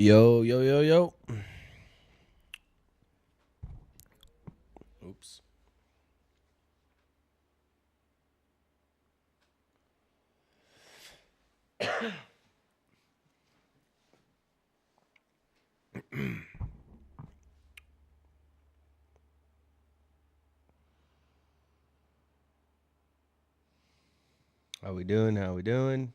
Yo, yo, yo, yo. Oops. How we doing? How we doing?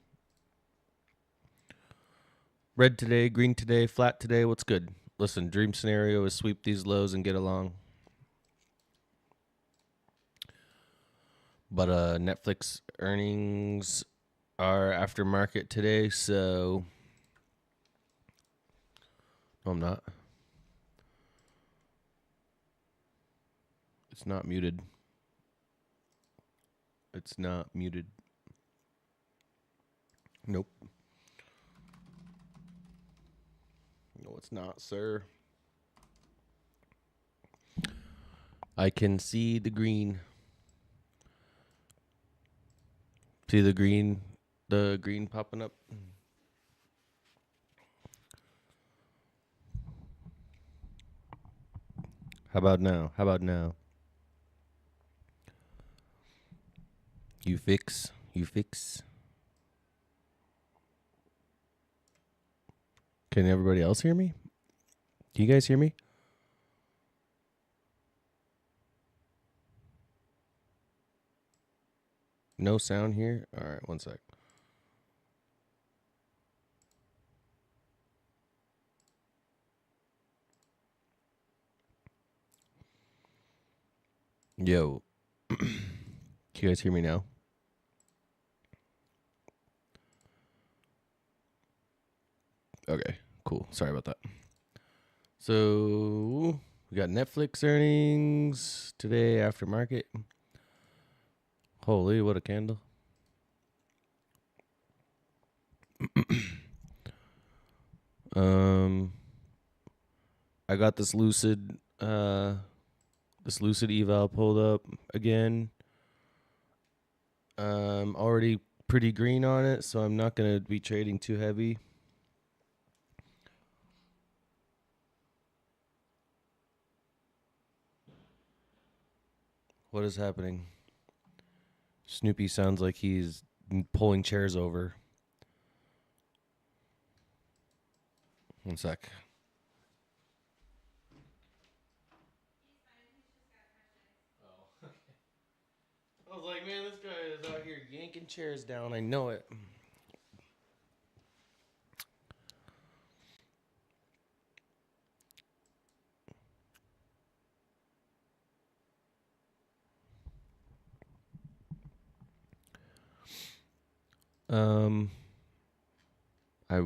Red today, green today, flat today. What's good? Listen, dream scenario is sweep these lows and get along. But Netflix earnings are after market today, so no, I'm not. It's not muted. It's not muted. Nope. No, it's not, sir. I can see the green. See the green? The green popping up? How about now? How about now? You fix. You fix. Can everybody else hear me? Can you guys hear me? No sound here? All right, one sec. Yo. Can you guys hear me now? Okay, cool. Sorry about that. So, we got Netflix earnings today after market. Holy, what a candle. I got this Lucid eval pulled up again. Already pretty green on it, so I'm not going to be trading too heavy. What is happening? Snoopy sounds like he's pulling chairs over. One sec. Oh, okay. I was like, man, this guy is out here yanking chairs down. I know it. Um, I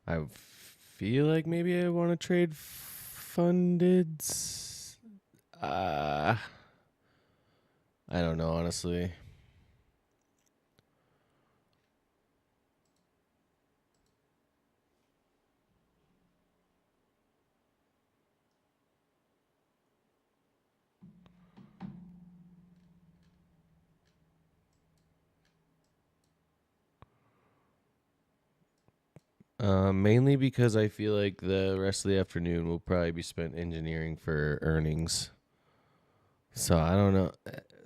I feel like maybe I want to trade funded. Uh, I don't know, honestly. Mainly because I feel like the rest of the afternoon will probably be spent engineering for earnings. So I don't know.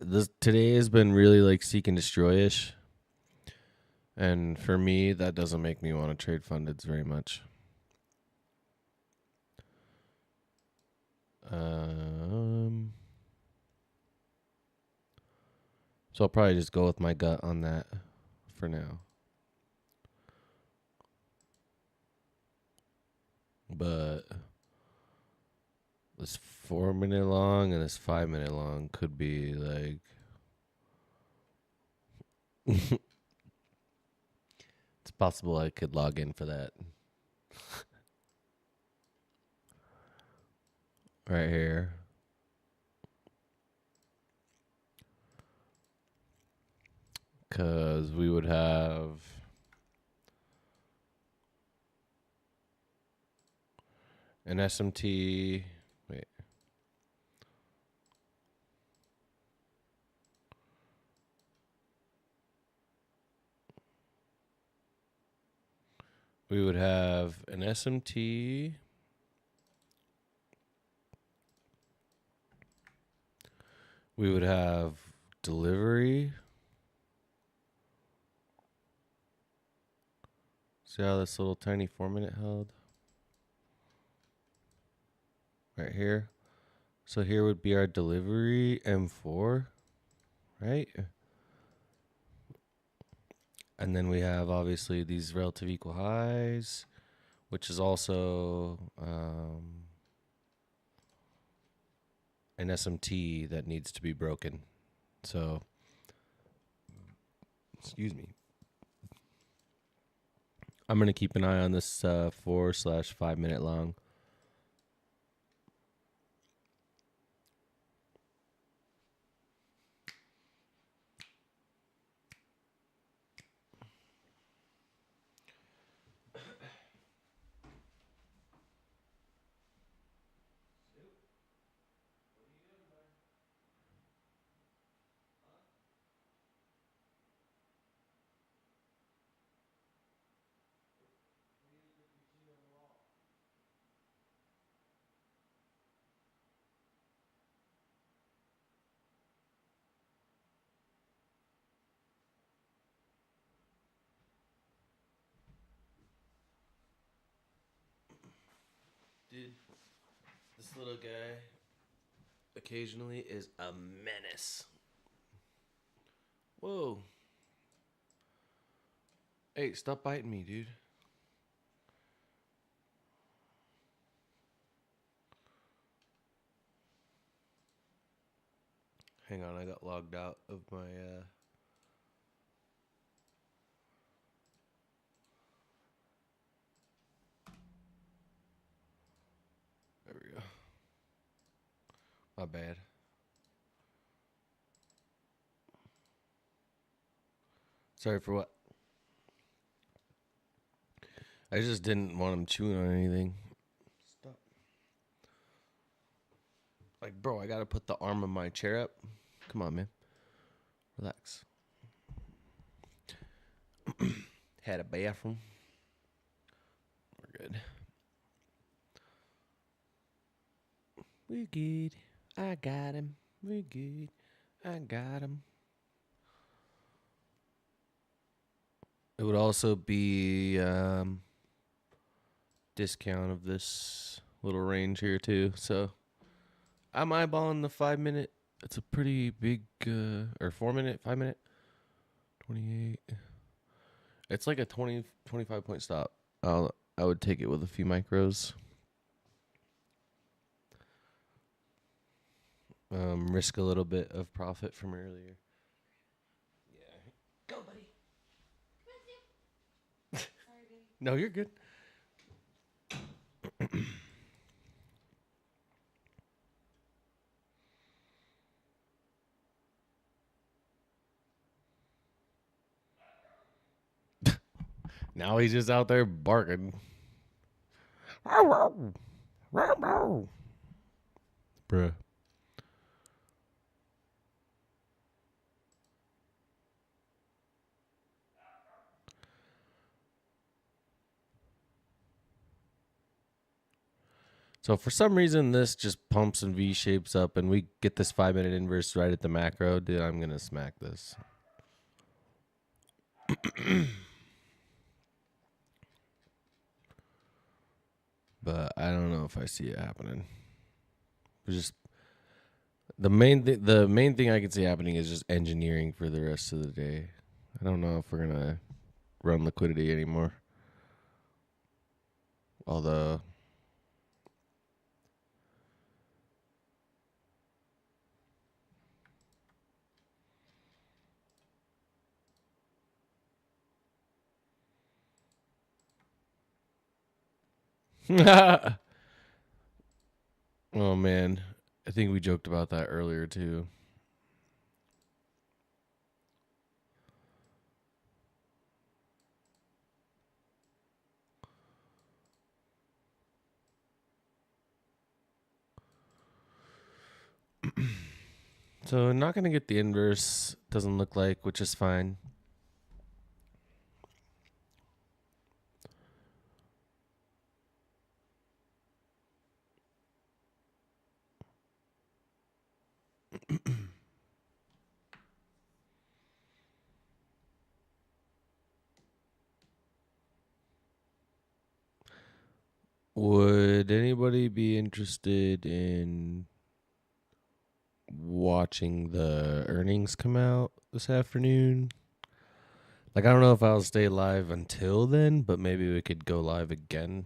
This today has been really like seek and destroy ish, and for me, that doesn't make me want to trade fundeds very much. Um, so I'll probably just go with my gut on that for now. But this 4 minute long and this 5 minute long could be like it's possible I could log in for that right here. Because we would have an SMT. Wait. We would have an SMT. We would have delivery. See how this little tiny 4-minute held? Right here. So here would be our delivery M4, right? And then we have obviously these relative equal highs, which is also an SMT that needs to be broken. So, excuse me. I'm going to keep an eye on this 4/5 minute long. Dude, this little guy occasionally is a menace. Whoa. Hey, stop biting me, dude. Hang on, I got logged out of my there we go. My bad. Sorry for what? I just didn't want him chewing on anything. Stop. Like, bro, I gotta put the arm of my chair up. Come on, man. Relax. Had a bathroom. We're good. We're good. I got him. We're good. I got him. It would also be discount of this little range here too. So I'm eyeballing the 5 minute. It's a pretty big or 4 minute, 5 minute, 28. It's like a 20, 25 point stop. I would take it with a few micros. Risk a little bit of profit from earlier. Yeah. Go, buddy. Sorry, baby. No, you're good. Now he's just out there barking. Bruh. So for some reason, this just pumps and V shapes up, and we get this 5 minute inverse right at the macro. Dude, I'm gonna smack this. But I don't know if I see it happening. It's just the main thing I can see happening is just engineering for the rest of the day. I don't know if we're gonna run liquidity anymore. Although oh man, I think we joked about that earlier too. So not gonna get the inverse. Doesn't look like, which is fine. Would anybody be interested in watching the earnings come out this afternoon? Like, I don't know if I'll stay live until then, but maybe we could go live again.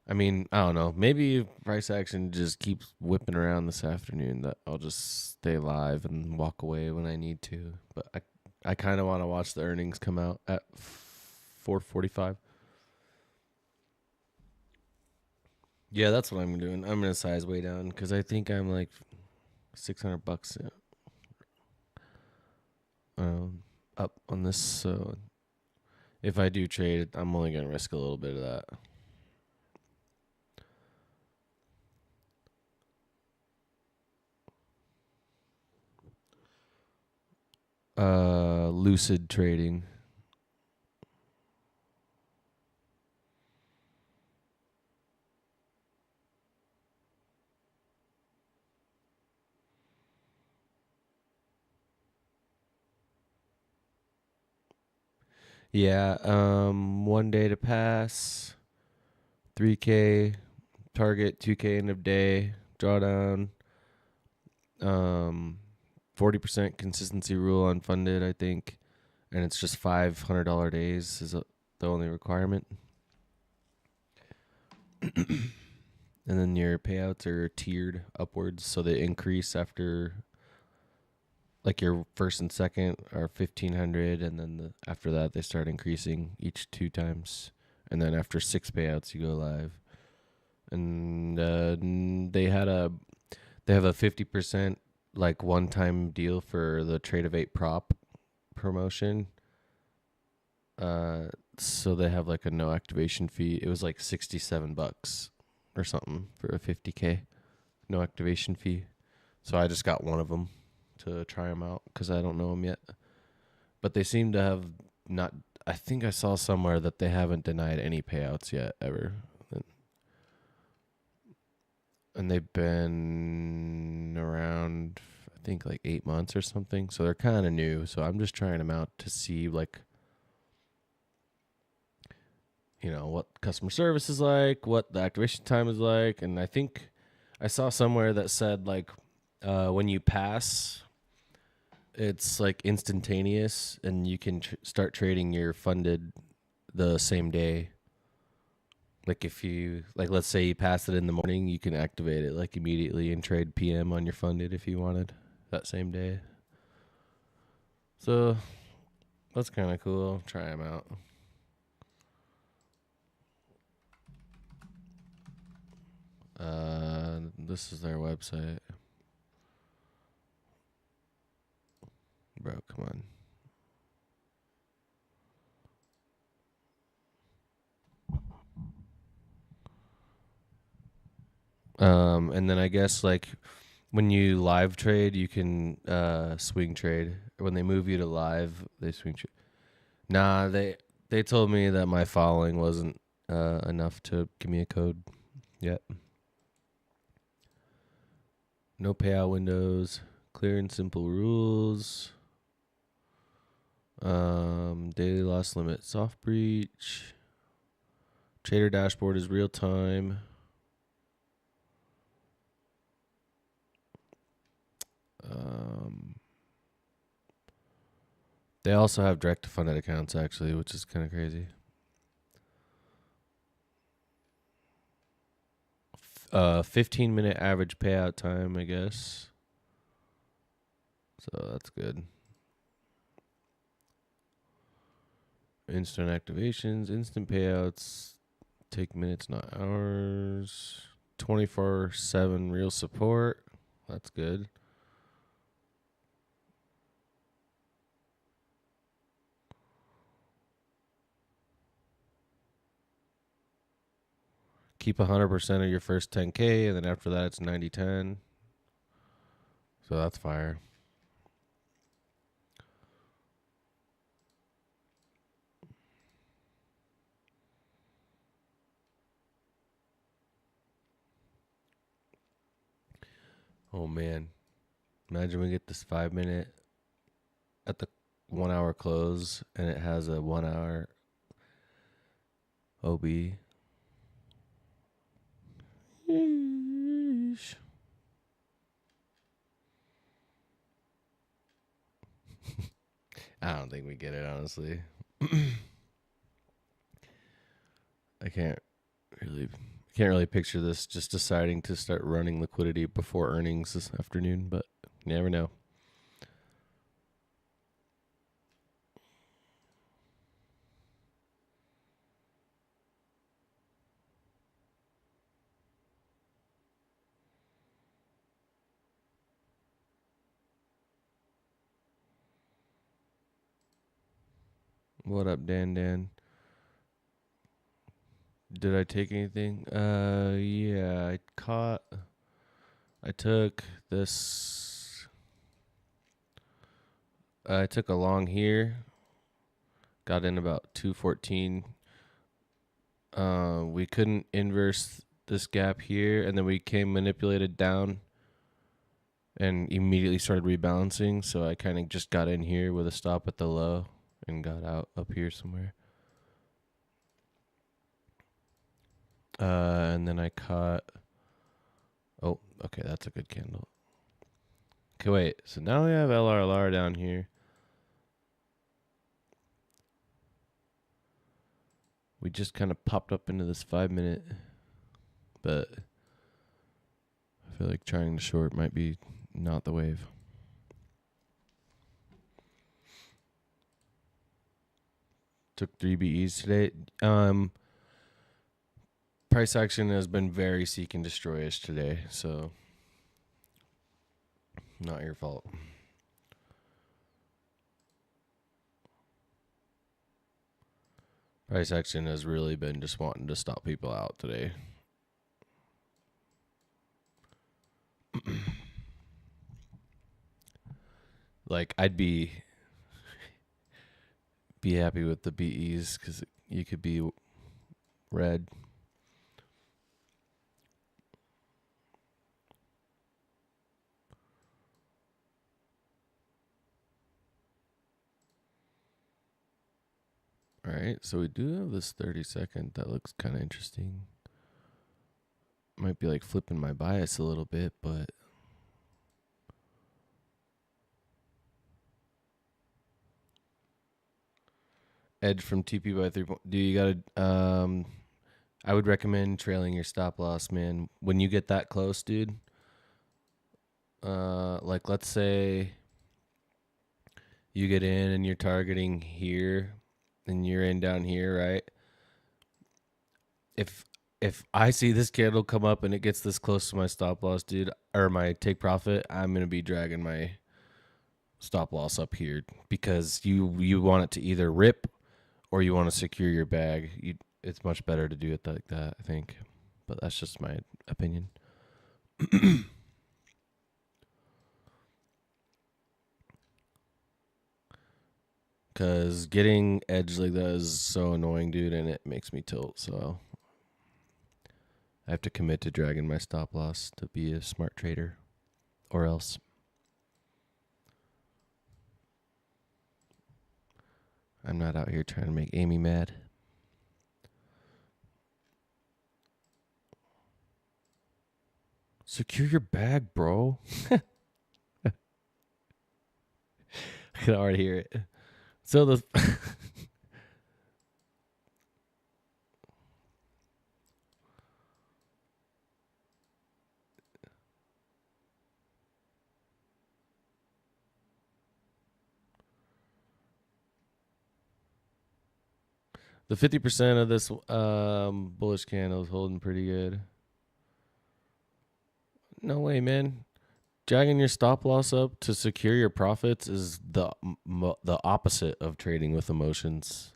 I mean, I don't know. Maybe if price action just keeps whipping around this afternoon, that I'll just stay live and walk away when I need to. But I kind of want to watch the earnings come out at 4:45. Yeah, that's what I'm doing. I'm gonna size way down because I think I'm like $600 up on this. So if I do trade, I'm only gonna risk a little bit of that. Lucid trading. Yeah. 1 day to pass. 3K target. 2K end of day drawdown. 40% consistency rule unfunded, I think, and it's just $500 days is the only requirement. And then your payouts are tiered upwards, so they increase after, like, your first and second are 1,500, and then after that they start increasing each 2 times, and then after 6 payouts you go live. And they have a 50% like one-time deal for the Trade of 8 prop promotion. So they have like a no activation fee. It was like $67 or something for a 50K no activation fee. So I just got one of them to try them out because I don't know them yet. But they seem to have not. I think I saw somewhere that they haven't denied any payouts yet ever, and they've been around, I think, like 8 months or something. So they're kind of new. So I'm just trying them out to see, like, what customer service is like, what the activation time is like. And I think I saw somewhere that said, like, when you pass, it's like instantaneous and you can start trading your funded the same day. Like, if you, like, let's say you pass it in the morning, you can activate it like immediately and trade PM on your funded if you wanted that same day. So that's kind of cool. Try them out. This is their website. Bro, come on. And then I guess, like, when you live trade, you can swing trade. When they move you to live, they swing trade. Nah, they told me that my following wasn't enough to give me a code yet. No payout windows, clear and simple rules. Daily loss limit, soft breach. Trader dashboard is real time. They also have direct to funded accounts, actually, which is kind of crazy. 15-minute average payout time, I guess. So that's good. Instant activations, instant payouts, take minutes, not hours. 24/7 real support. That's good. Keep 100% of your first 10K, and then after that, it's 90/10. So that's fire. Oh, man. Imagine we get this 5-minute at the 1 hour close, and it has a 1 hour OB. Yeesh. I don't think we get it, honestly. I can't really picture this just deciding to start running liquidity before earnings this afternoon, but you never know. What up, Dan? Did I take anything? Yeah, I took this. I took a long here. Got in about 214. We couldn't inverse this gap here, and then we came manipulated down and immediately started rebalancing. So I kind of just got in here with a stop at the low and got out up here somewhere. And then I caught. Oh, okay, that's a good candle. Okay, wait. So now we have LRLR down here. We just kind of popped up into this 5-minute, but I feel like trying to short might be not the wave. Took 3 BEs today. Price action has been very seek and destroy-ish today, so not your fault. Price action has really been just wanting to stop people out today. Like, I'd be happy with the BEs because you could be red. All right, so we do have this 30-second. That looks kind of interesting. Might be like flipping my bias a little bit, but edge from TP by 3 point. Do you gotta? I would recommend trailing your stop loss, man. When you get that close, dude. Like let's say you get in and you're targeting here, and you're in down here, right? If I see this candle come up and it gets this close to my stop loss, dude, or my take profit, I'm gonna be dragging my stop loss up here because you want it to either rip or you want to secure your bag. It's much better to do it like that, I think. But that's just my opinion. Because getting edge like that is so annoying, dude, and it makes me tilt. So I have to commit to dragging my stop loss to be a smart trader, or else. I'm not out here trying to make Amy mad. Secure your bag, bro. I can already hear it. So the the 50% of this bullish candle is holding pretty good. No way, man. Dragging your stop loss up to secure your profits is the opposite of trading with emotions.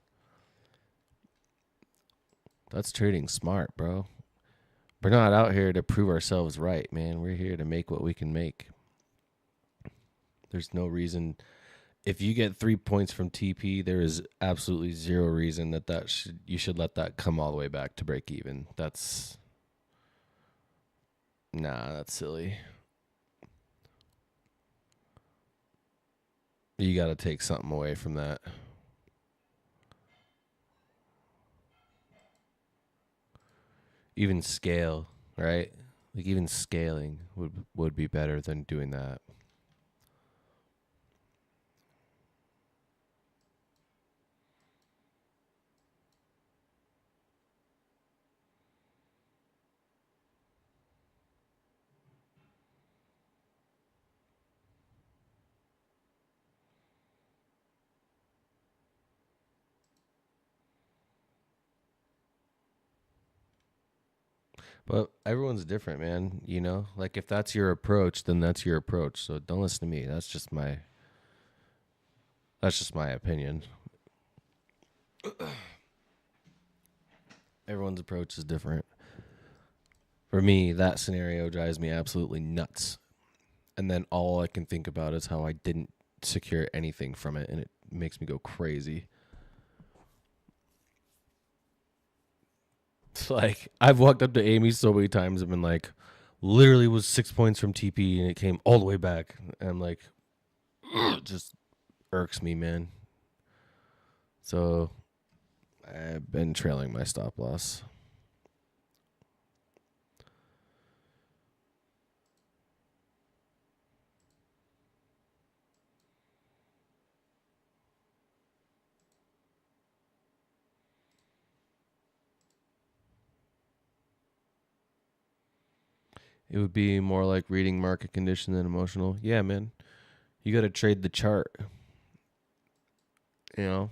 That's trading smart, bro. We're not out here to prove ourselves right, man. We're here to make what we can make. There's no reason. If you get 3 points from TP, there is absolutely zero reason you should let that come all the way back to break even. That's silly. You got to take something away from that. even scale, right? Like even scaling would be better than doing that. But everyone's different, man. You know, like if that's your approach, then that's your approach. So don't listen to me. That's just my opinion. Everyone's approach is different. For me, that scenario drives me absolutely nuts. And then all I can think about is how I didn't secure anything from it, and it makes me go crazy. It's like I've walked up to Amy so many times and been like, literally was 6 points from TP and it came all the way back. And I'm like, it just irks me, man. So I've been trailing my stop loss. It would be more like reading market condition than emotional. Yeah, man. You got to trade the chart, you know?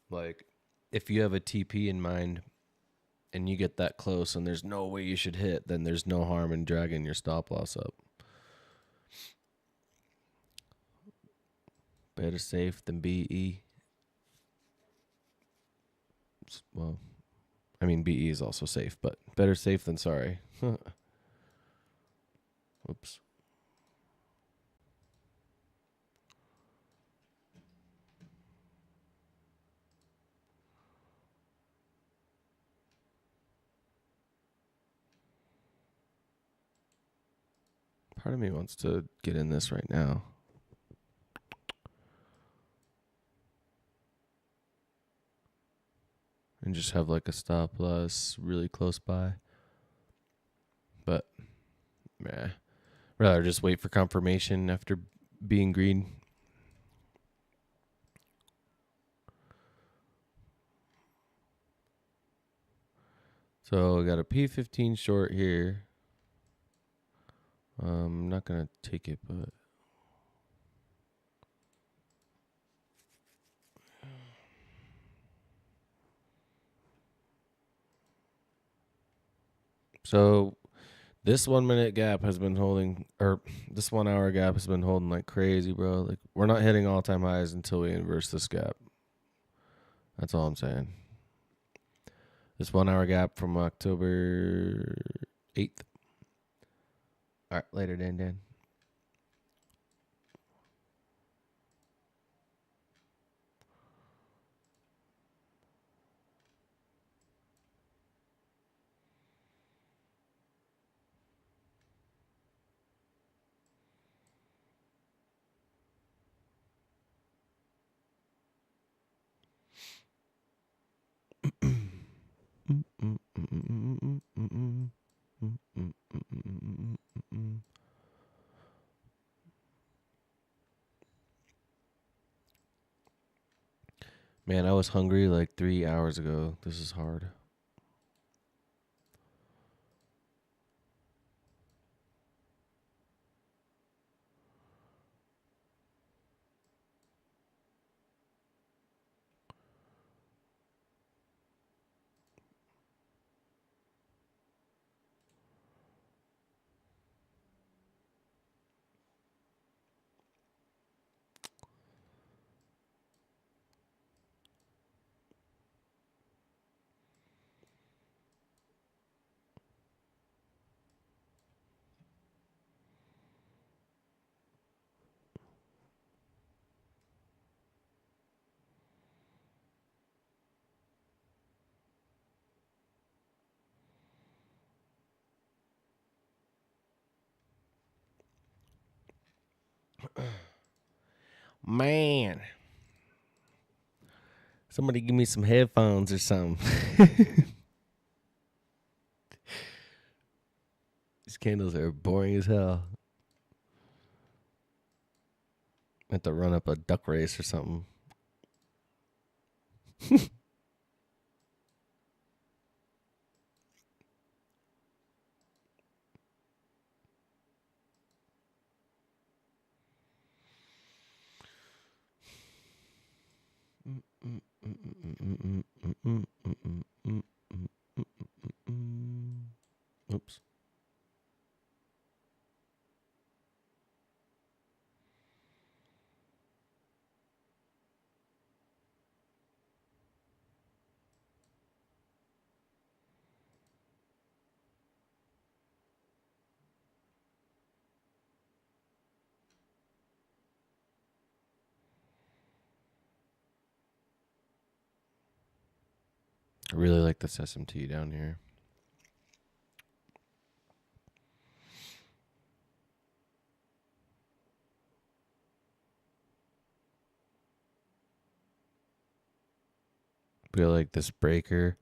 Like if you have a TP in mind and you get that close and there's no way you should hit, then there's no harm in dragging your stop loss up. Better safe than BE. Well, I mean, BE is also safe, but better safe than sorry. Oops. Part of me wants to get in this right now. And just have like a stop loss really close by. But, meh. Rather just wait for confirmation after being green. So I got a P15 short here. I'm not going to take it, but. So this 1 minute gap has been holding, or this 1 hour gap has been holding like crazy, bro. Like we're not hitting all time highs until we inverse this gap. That's all I'm saying. This 1 hour gap from October 8th. All right, later, Dan. Man, I was hungry like 3 hours ago. This is hard. Man. Somebody give me some headphones or something. These candles are boring as hell. I have to run up a duck race or something. Oops. I really like this SMT down here. I feel like this breaker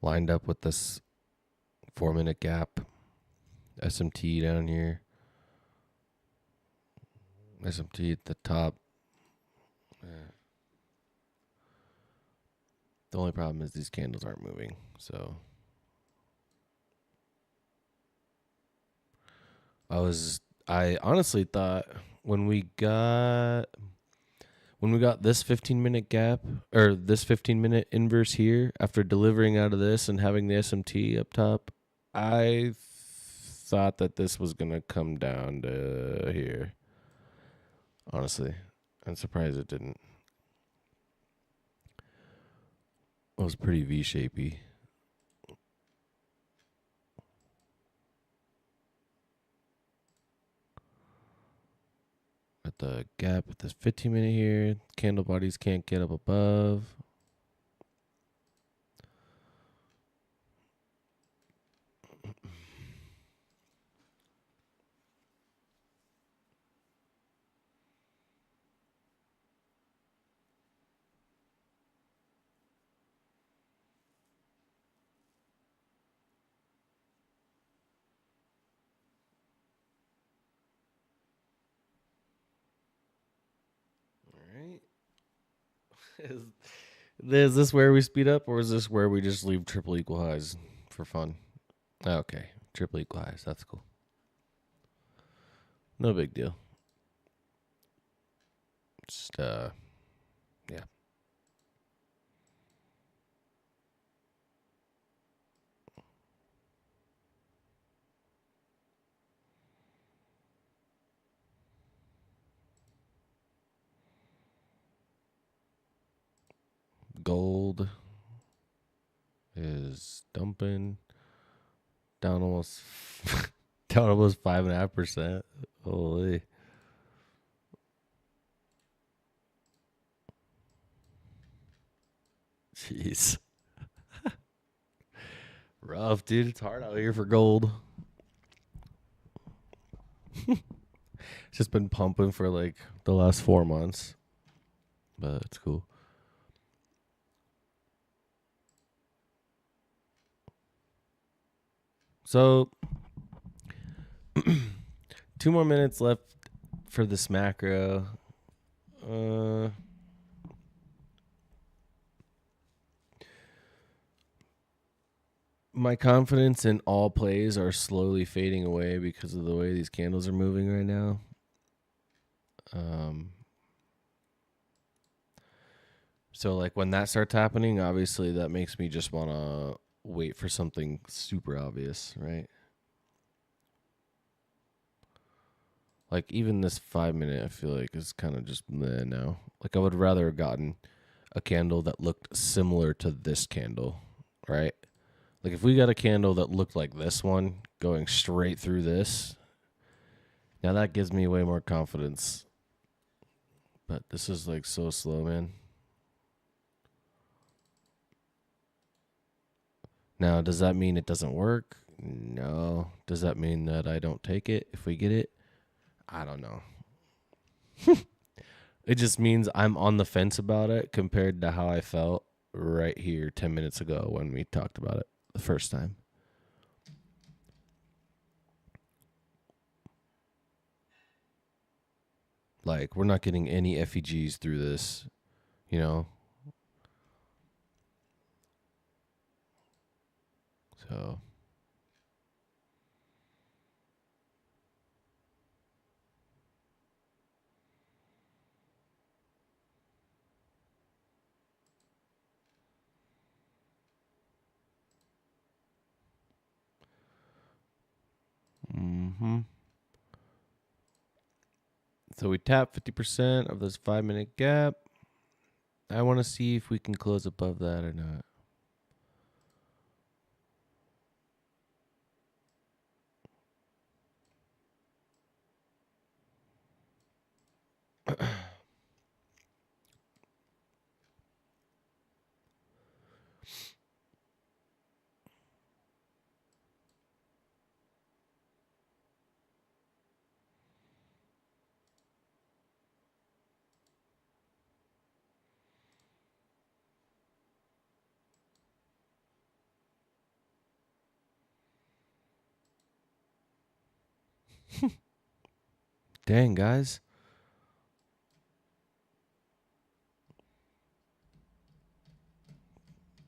lined up with this 4-minute gap. SMT down here. SMT at the top. The only problem is these candles aren't moving, so I honestly thought when we got this 15-minute gap or this 15-minute inverse here after delivering out of this and having the SMT up top, I thought that this was going to come down to here. Honestly, I'm surprised it didn't. It was pretty V-shapey. At the gap at this 15-minute here, candle bodies can't get up above. Is this where we speed up, or is this where we just leave triple equal highs for fun? Okay, triple equal highs. That's cool. No big deal. Just, yeah. Gold is dumping down almost 5.5%. Holy. Jeez. Rough, dude. It's hard out here for gold. It's just been pumping for like the last 4 months. But it's cool. So 2 more minutes left for this macro. My confidence in all plays are slowly fading away because of the way these candles are moving right now. So like when that starts happening, obviously that makes me just want to wait for something super obvious, right? Like even this 5-minute, I feel like is kind of just meh now. Like I would rather have gotten a candle that looked similar to this candle, right? Like if we got a candle that looked like this one going straight through this, now that gives me way more confidence. But this is like so slow, man. Now, does that mean it doesn't work? No. Does that mean that I don't take it if we get it? I don't know. It just means I'm on the fence about it compared to how I felt right here 10 minutes ago when we talked about it the first time. Like, we're not getting any FEGs through this, you know? So, mm-hmm. So we tap 50% of this 5 minute gap. I want to see if we can close above that or not. Dang, guys.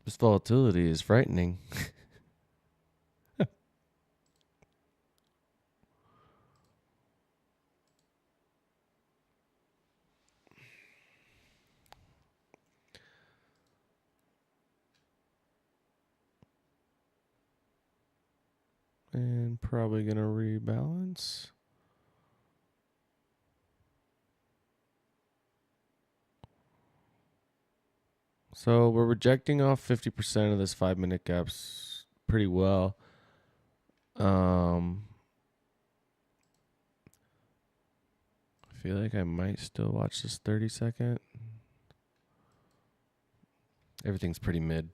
This volatility is frightening. And probably going to rebalance. So we're rejecting off 50% of this 5 minute gaps pretty well. I feel like I might still watch this 30-second. Everything's pretty mid.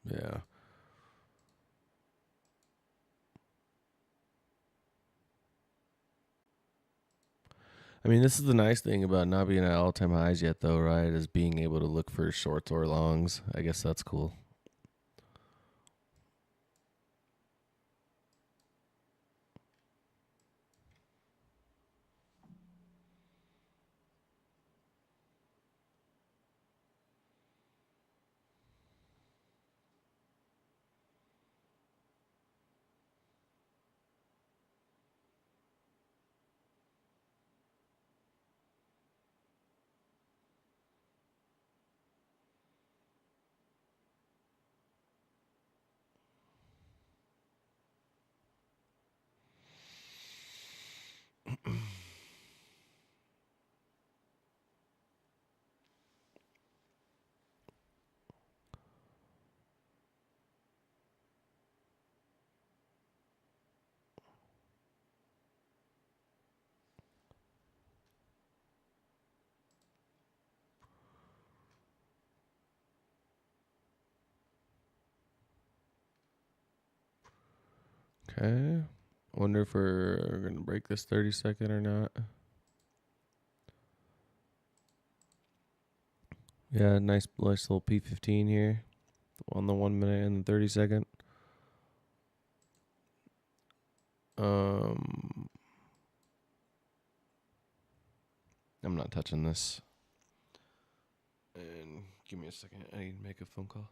Yeah. I mean, this is the nice thing about not being at all-time highs yet, though, right? Is being able to look for shorts or longs. I guess that's cool. Okay. Wonder if we're going to break this 30-second or not. Yeah, nice little P15 here on the 1 minute and the 30-second. I'm not touching this. And give me a second. I need to make a phone call.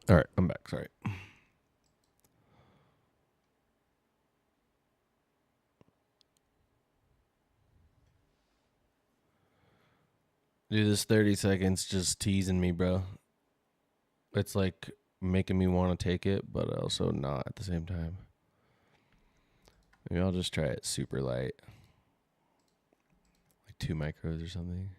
All right, I'm back. Sorry. Dude, this 30 seconds just teasing me, bro. It's like making me want to take it, but also not at the same time. Maybe I'll just try it super light. Like 2 micros or something.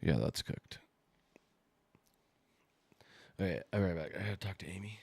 Yeah, that's cooked. Okay, I'll be right back. I gotta talk to Amy.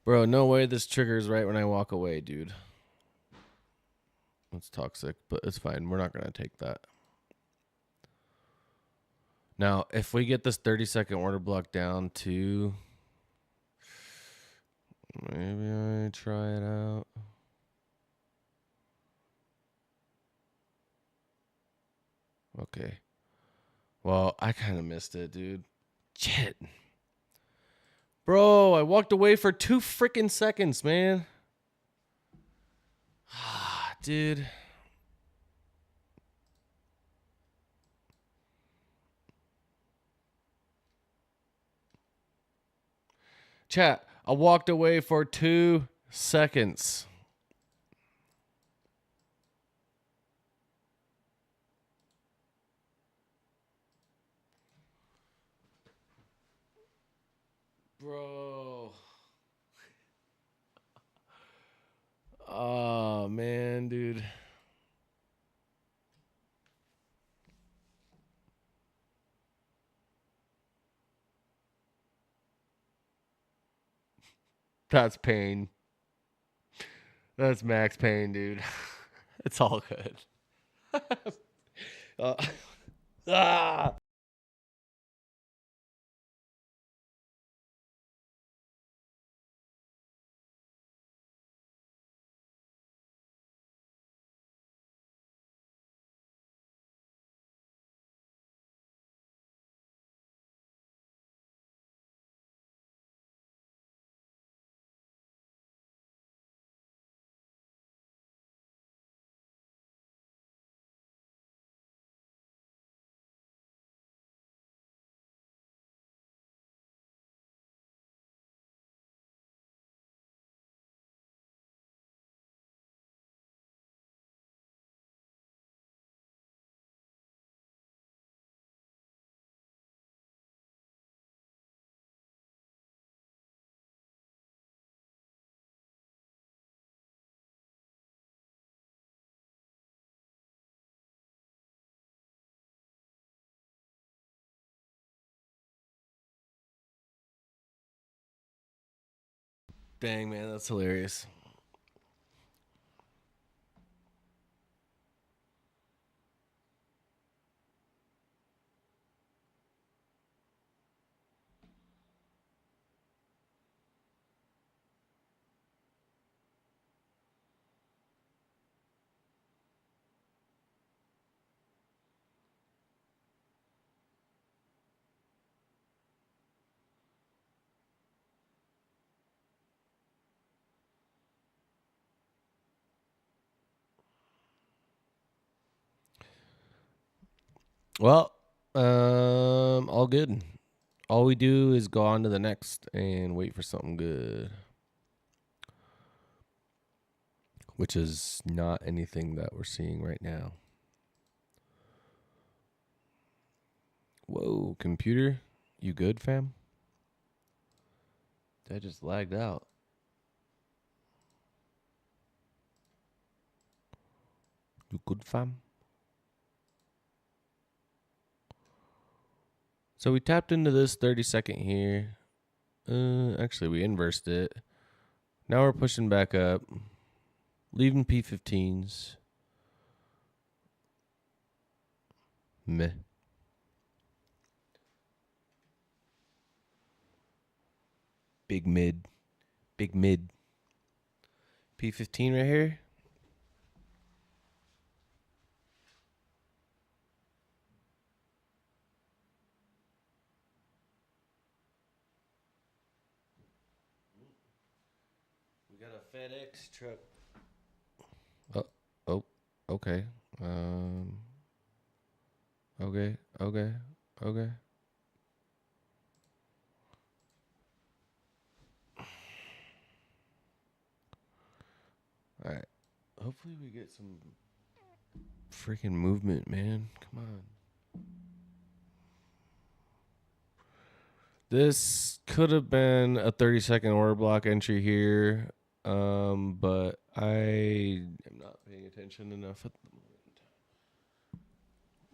Bro, no way this triggers right when I walk away, dude. That's toxic, but it's fine. We're not going to take that. Now, if we get this 30-second order block down to... Maybe I try it out. Okay. Well, I kind of missed it, dude. Shit. Bro, I walked away for 2 freaking seconds, man. Dude. Chat, I walked away for 2 seconds. Bro. Oh, man, dude. That's pain. That's max pain, dude. It's all good. uh, ah! Dang, man, that's hilarious. Well, all good. All we do is go on to the next and wait for something good, which is not anything that we're seeing right now. Whoa, computer, you good, fam? That just lagged out. You good, fam? So we tapped into this 30-second here. Actually, we inversed it. Now we're pushing back up, leaving P15s. Meh. Big mid. Big mid. P15 right here. We got a FedEx truck. Oh, oh, okay. Okay, okay, okay. All right. Hopefully we get some freaking movement, man. Come on. This could have been a 30-second order block entry here, but I am not paying attention enough at the moment.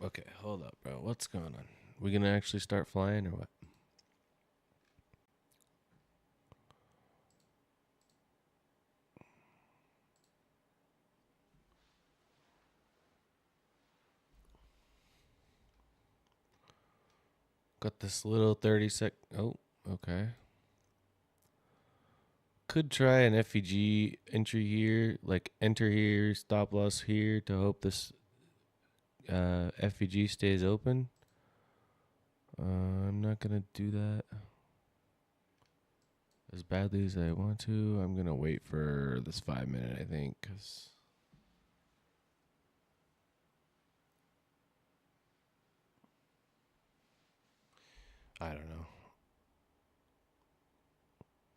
Okay, hold up, bro. What's going on? We gonna actually start flying or what? Got this little 30-sec. Oh, okay. Could try an FEG entry here, like enter here, stop loss here to hope this FEG stays open. I'm not gonna do that as badly as I want to. I'm gonna wait for this 5 minute, I think, because I don't know.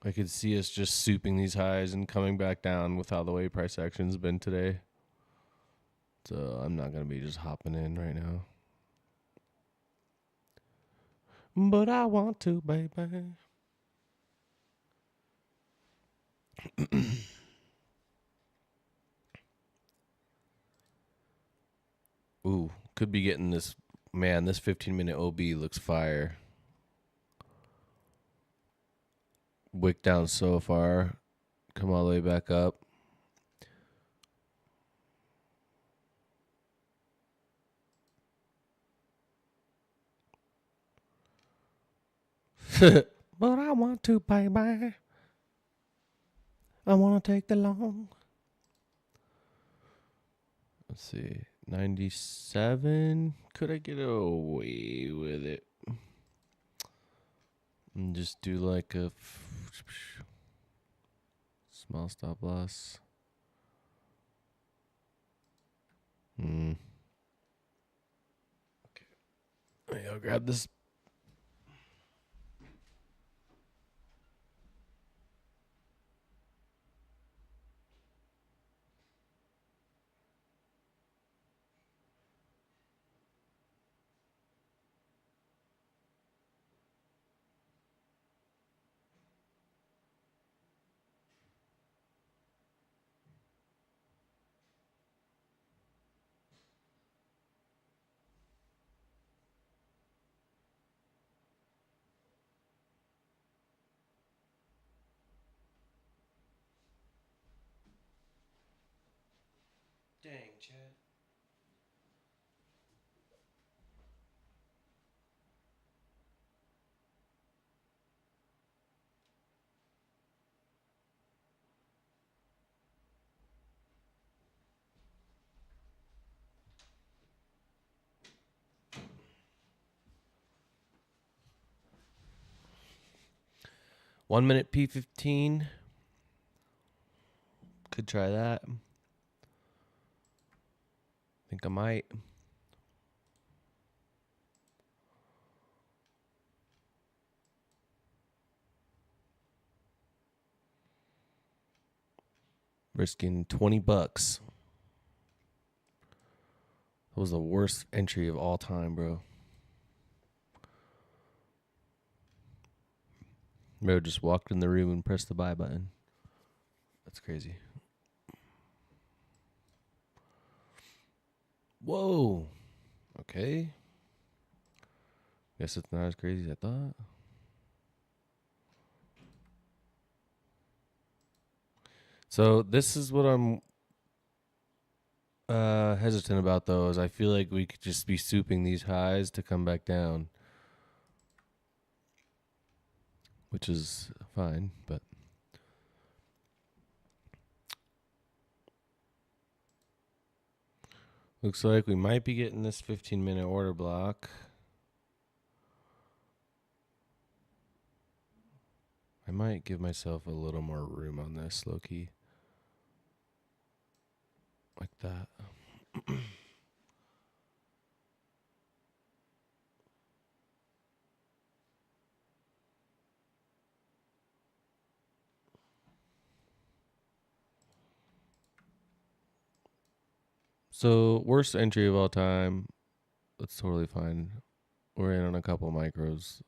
I could see us just souping these highs and coming back down with how the way price action's been today. So I'm not gonna be just hopping in right now. But I want to, baby. Ooh, could be getting this. Man, this 15-minute OB looks fire. Wick down so far. Come all the way back up. But I want to, baby. I want to take the long. Let's see. 97. Could I get away with it? And just do like a small stop loss. Okay. I'll grab this. Dang, Chad. One minute P15. Could try that. Think I might. risking $20. That was the worst entry of all time, bro. Bro just walked in the room and pressed the buy button. That's crazy. Whoa. Okay. Guess it's not as crazy as I thought. So this is what I'm hesitant about, though, is I feel like we could just be souping these highs to come back down, which is fine, but looks like we might be getting this 15-minute order block. I might give myself a little more room on this, low-key. Like that. So, worst entry of all time. That's totally fine. We're in on a couple micros.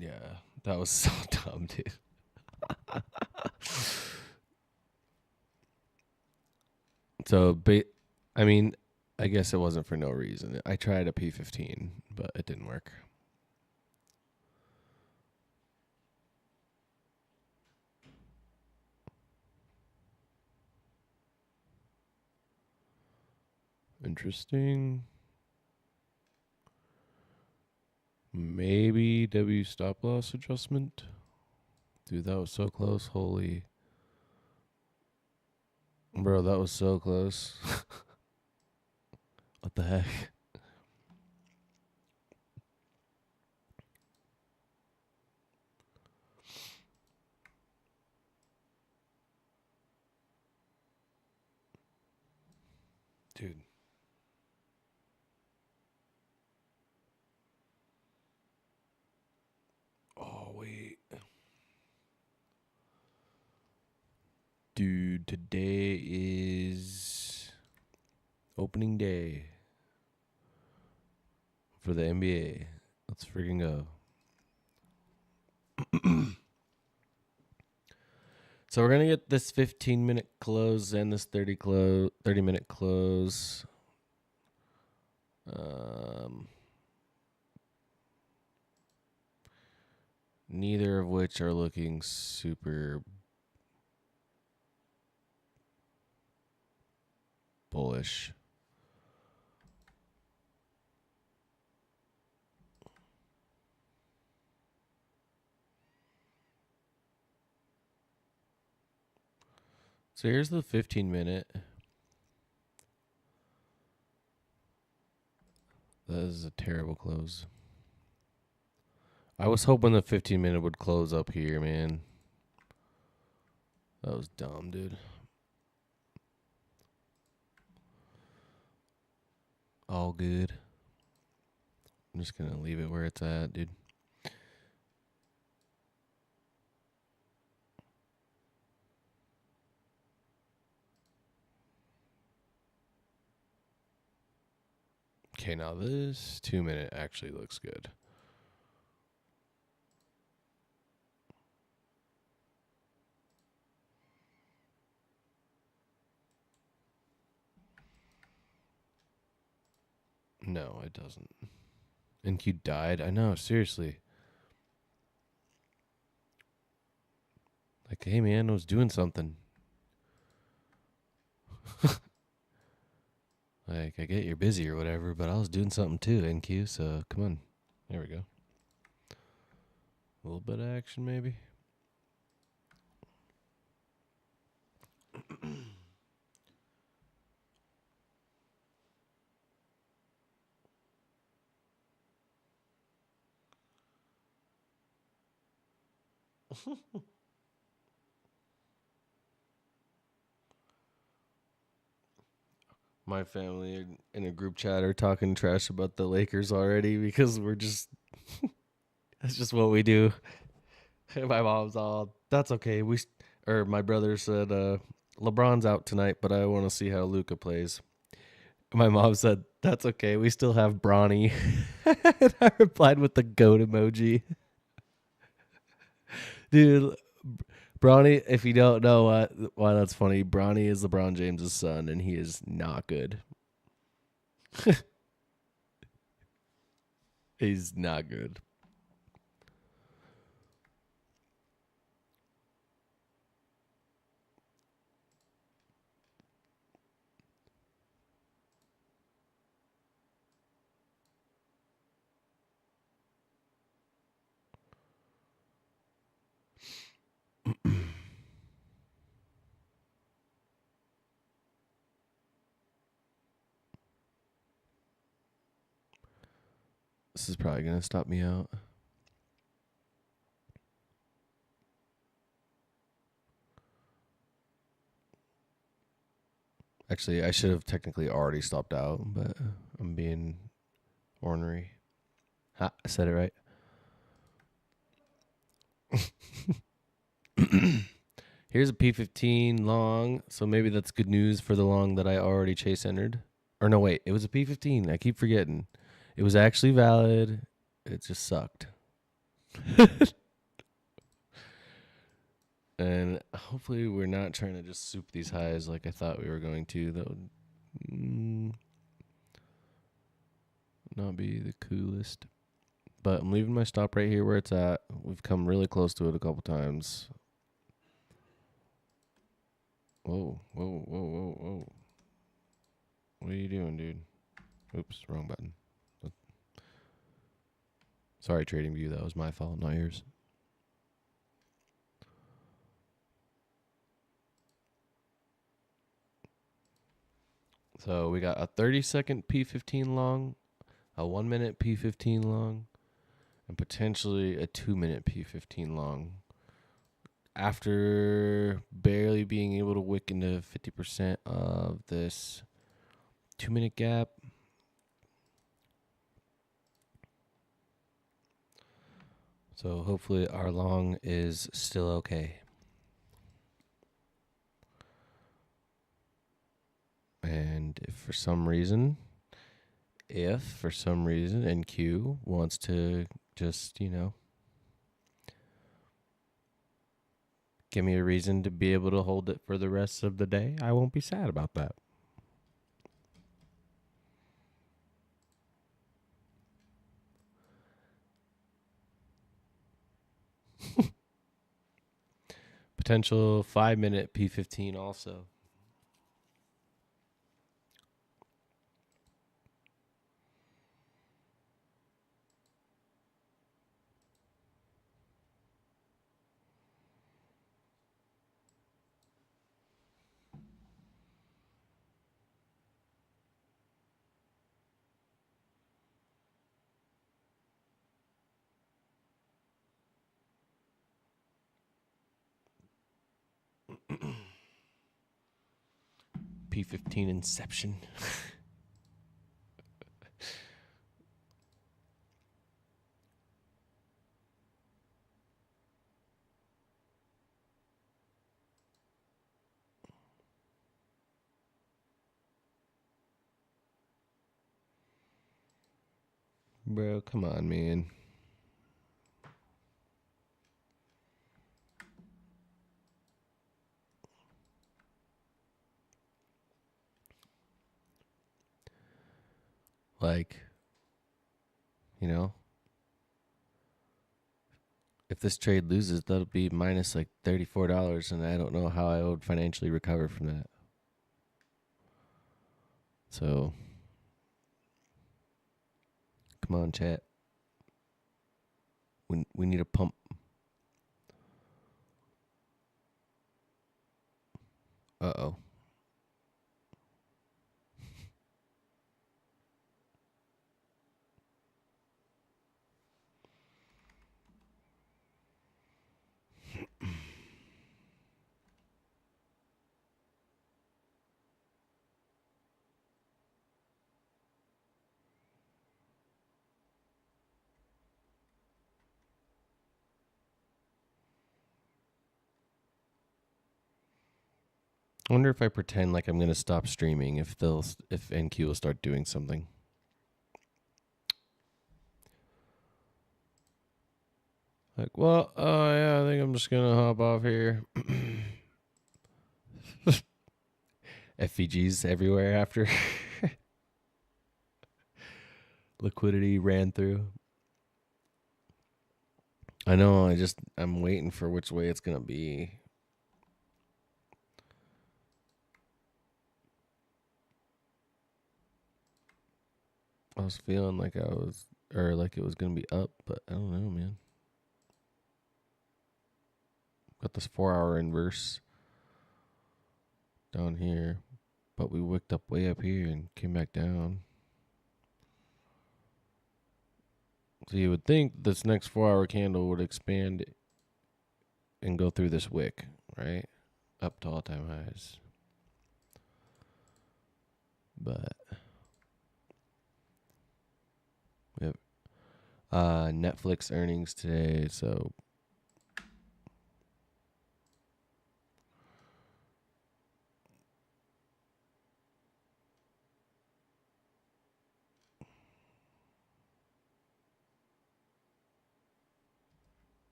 Yeah, that was so dumb, dude. So, I mean, I guess it wasn't for no reason. I tried a P15, but it didn't work. Interesting. Maybe W stop loss adjustment. Dude, that was so close. Holy. Bro, that was so close. What the heck? Dude. Oh, wait. Dude, today is opening day for the NBA. Let's freaking go. So we're going to get this 15-minute close and this 30-minute close. Neither of which are looking super bullish. So here's the 15-minute. That is a terrible close. I was hoping the 15-minute would close up here, man. That was dumb, dude. All good. I'm just going to leave it where it's at, dude. Okay, now this 2-minute actually looks good. No, it doesn't. NQ died? I know, seriously. Like, hey, man, I was doing something. Like, I get you're busy or whatever, but I was doing something too, NQ, so come on. There we go. A little bit of action, maybe. My family in a group chat are talking trash about the Lakers already because we're just that's just what we do. My mom's all, that's okay. Or my brother said, LeBron's out tonight, but I want to see how Luca plays. My mom said, that's okay. We still have Bronny. And I replied with the goat emoji. Dude, Bronny, if you don't know why that's funny, Bronny is LeBron James' son, and he is not good. He's not good. This is probably going to stop me out. Actually, I should have technically already stopped out, but I'm being ornery. Ha, I said it right. Here's a P15 long, so maybe that's good news for the long that I already chase entered. Or no, wait, it was a P15. I keep forgetting. It was actually valid. It just sucked. And hopefully we're not trying to just soup these highs like I thought we were going to. That would not be the coolest. But I'm leaving my stop right here where it's at. We've come really close to it a couple times. Whoa, whoa, whoa, whoa, whoa. What are you doing, dude? Oops, wrong button. Sorry, TradingView. That was my fault, not yours. So we got a 30-second P15 long, a 1-minute P15 long, and potentially a 2-minute P15 long. After barely being able to wick into 50% of this 2-minute gap. So hopefully our long is still okay. And if for some reason NQ wants to just, give me a reason to be able to hold it for the rest of the day, I won't be sad about that. Potential 5-minute P15 also. P15 Inception. Bro, come on, man. Like, if this trade loses, that'll be minus like $34, and I don't know how I would financially recover from that. So, come on, chat. We need a pump. Uh-oh. I wonder if I pretend like I'm gonna stop streaming, if NQ will start doing something. Like, well, oh yeah, I think I'm just gonna hop off here. FVGs everywhere after liquidity ran through. I know. I'm waiting for which way it's gonna be. I was feeling like like it was gonna be up, but I don't know, man. Got this 4-hour inverse down here, but we wicked up way up here and came back down. So you would think this next 4-hour candle would expand and go through this wick, right? Up to all-time highs. But we have Netflix earnings today, so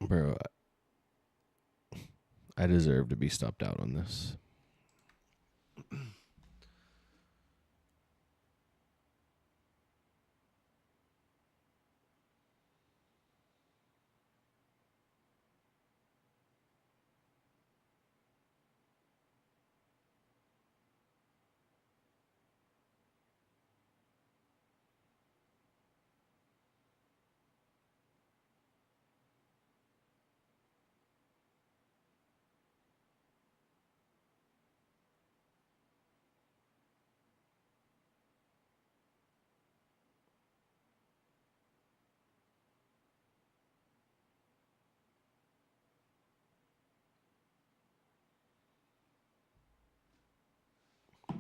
bro, I deserve to be stopped out on this.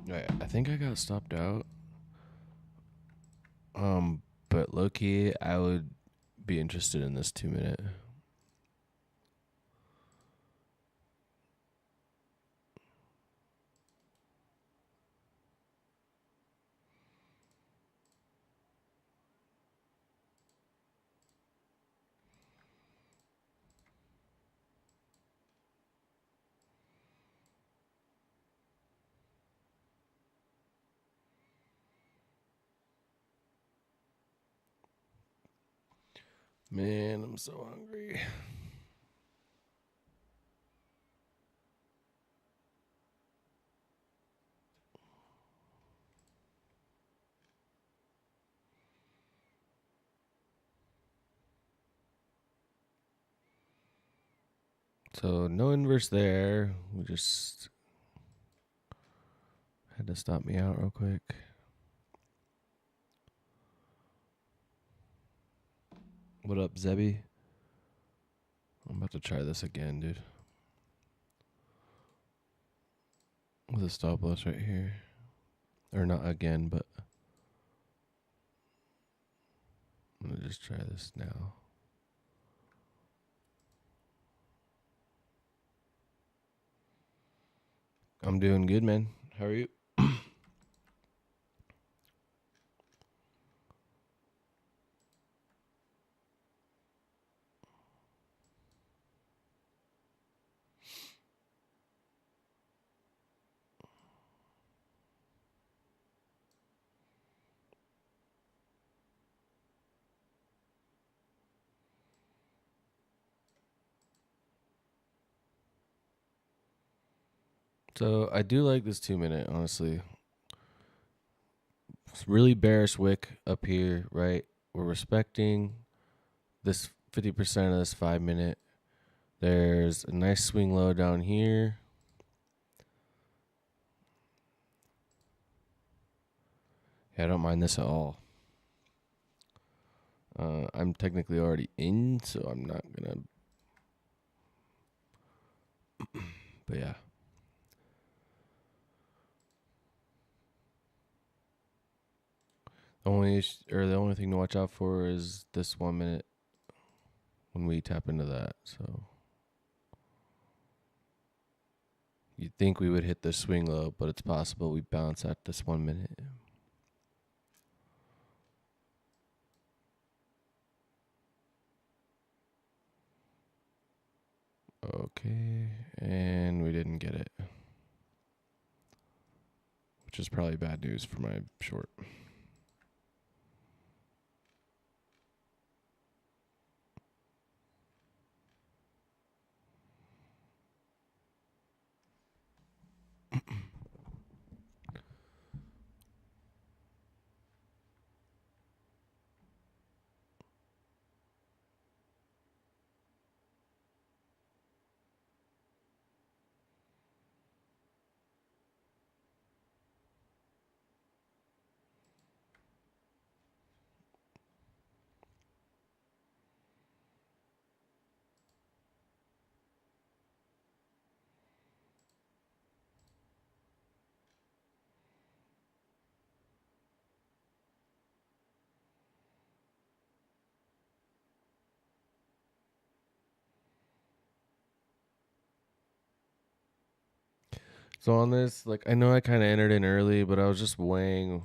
Right, I think I got stopped out. But low key, I would be interested in this 2-minute. Man, I'm so hungry. So no inverse there. We just had to stop me out real quick. What up, Zebby? I'm about to try this again, dude. With a stop loss right here. Or not again, but I'm gonna just try this now. I'm doing good, man. How are you? So I do like this 2-minute, honestly. It's really bearish wick up here, right? We're respecting this 50% of this 5-minute. There's a nice swing low down here. Yeah, I don't mind this at all. I'm technically already in, so I'm not gonna. But yeah. The only thing to watch out for is this 1 minute when we tap into that. So You'd think we would hit the swing low, but it's possible we bounce at this 1 minute. Okay, and we didn't get it, which is probably bad news for my short. So on this, like, I know I kind of entered in early, but I was just weighing,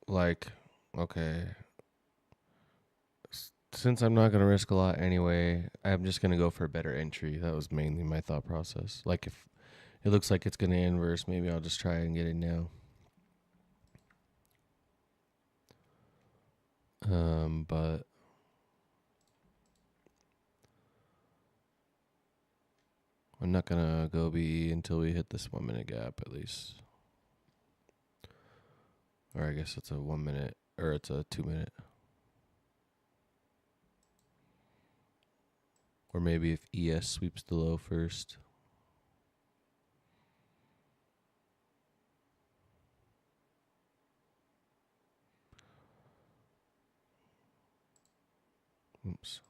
like, okay, since I'm not gonna risk a lot anyway, I'm just gonna go for a better entry. That was mainly my thought process. Like, if it looks like it's gonna inverse, maybe I'll just try and get it now. But I'm not gonna go BE until we hit this 1 minute gap at least. Or I guess it's a 1 minute, or it's a 2 minute. Or maybe if ES sweeps the low first. Oops.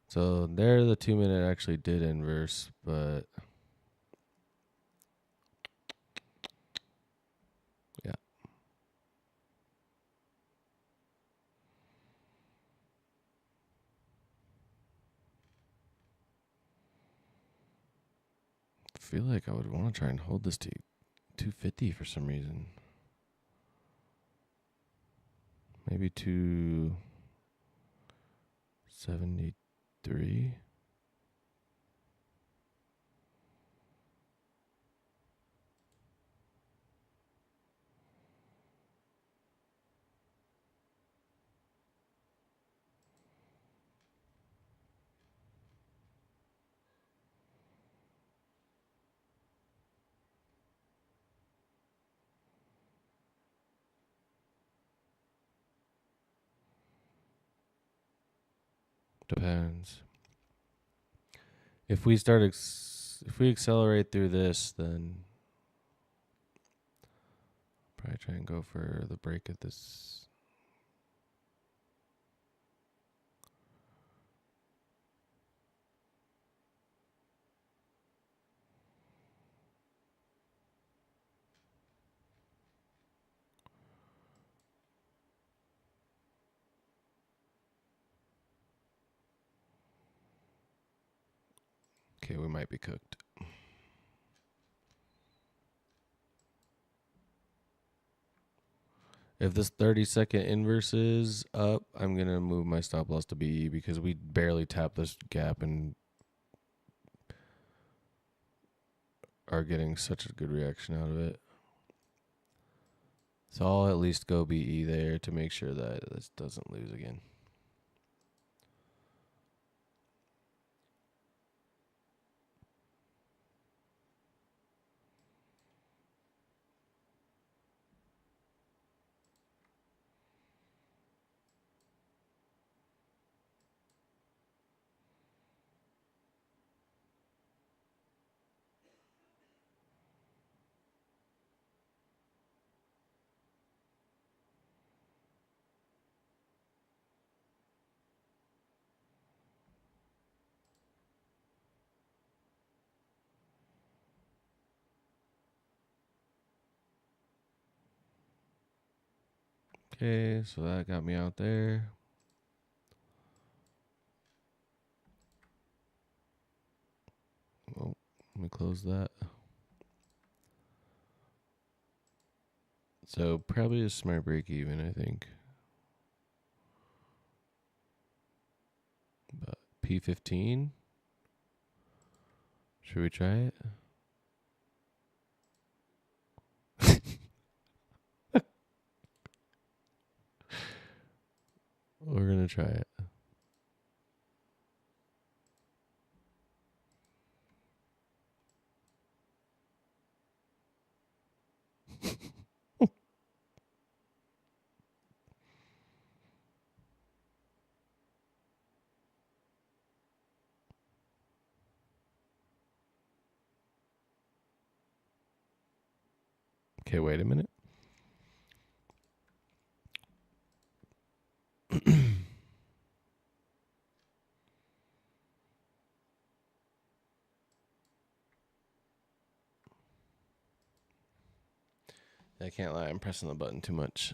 So there, the 2 minute actually did inverse, but yeah. I feel like I would want to try and hold this to 250 for some reason. Maybe 273. Depends. If we if we accelerate through this, then probably try and go for the break at this. Okay, we might be cooked. If this 30-second inverse is up, I'm going to move my stop loss to BE because we barely tapped this gap and are getting such a good reaction out of it. So I'll at least go BE there to make sure that this doesn't lose again. Okay, so that got me out there. Let me close that. So probably a smart break even, I think. But P15. Should we try it? We're gonna try it. Okay, wait a minute. I can't lie, I'm pressing the button too much.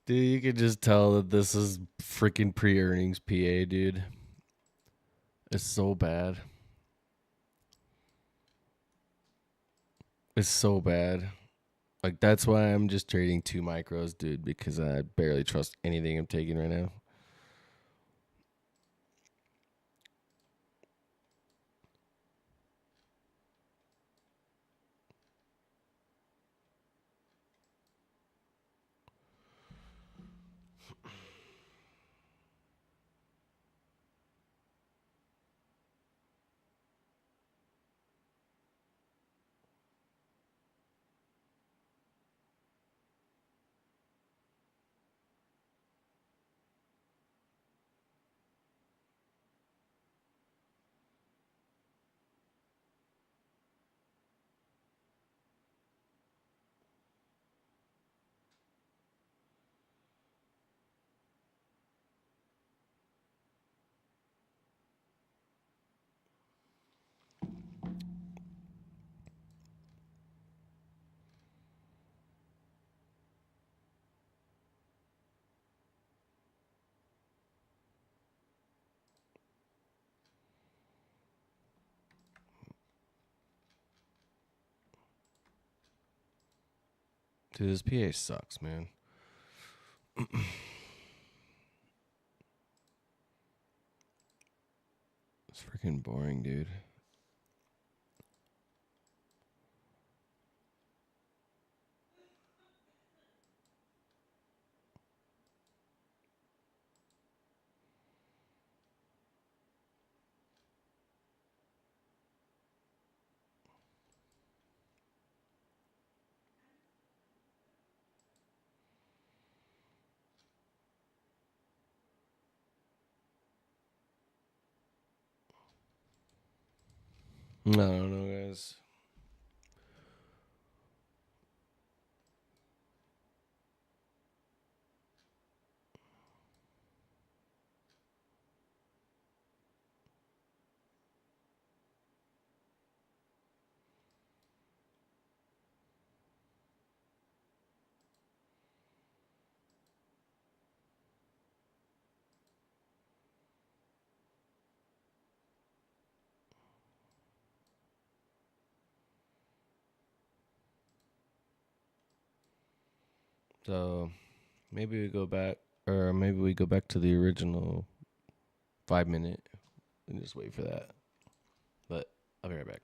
Dude, you can just tell that this is freaking pre-earnings PA, dude. It's so bad. It's so bad. Like, that's why I'm just trading 2 micros, dude, because I barely trust anything I'm taking right now. Dude, this PA sucks, man. It's freaking boring, dude. I don't know, guys. So maybe we go back, or maybe we go back to the original 5 minute and just wait for that. But I'll be right back.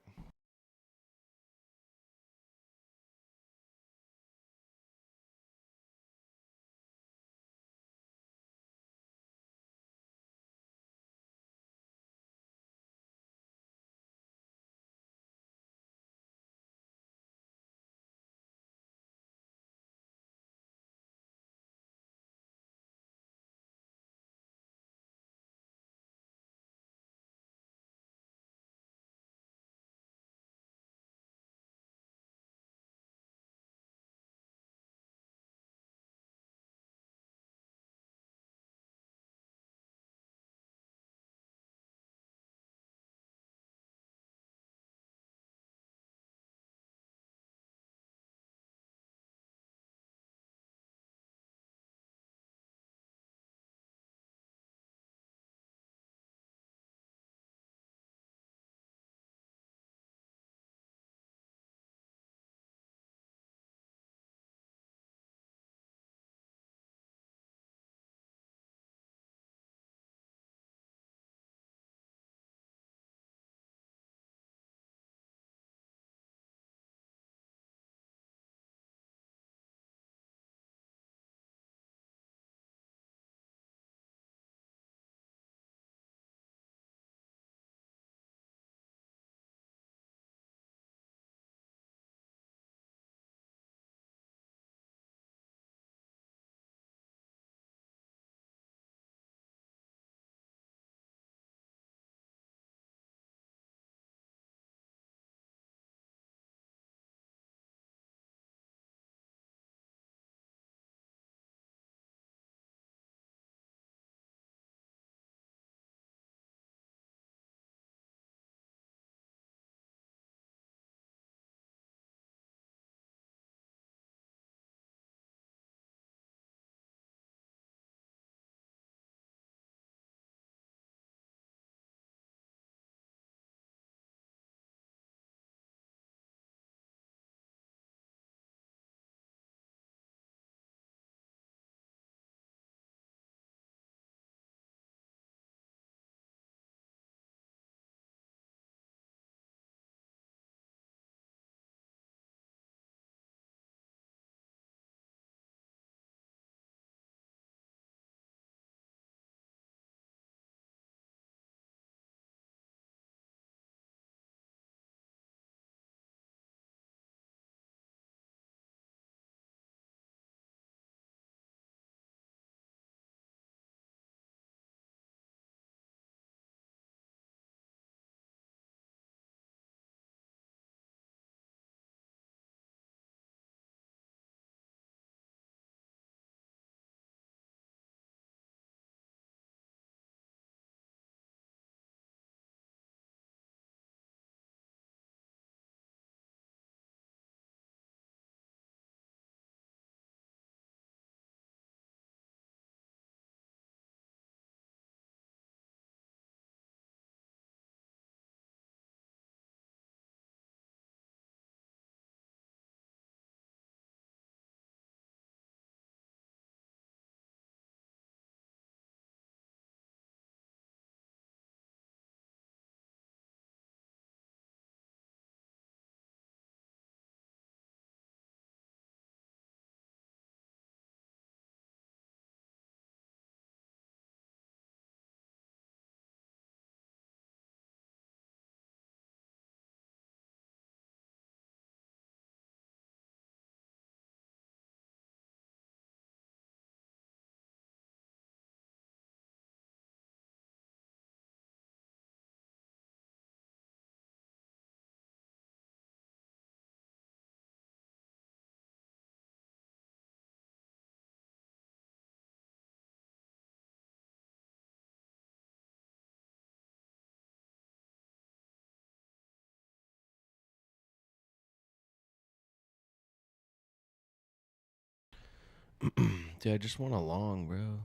Dude, I just want a long, bro.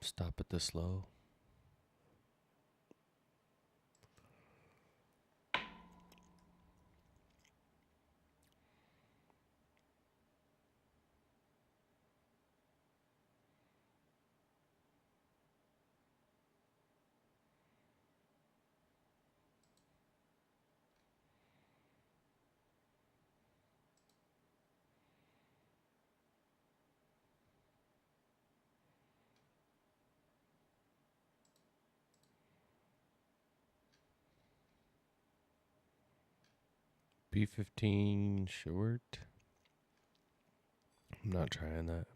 Stop at the slow. B15 short. I'm not trying that.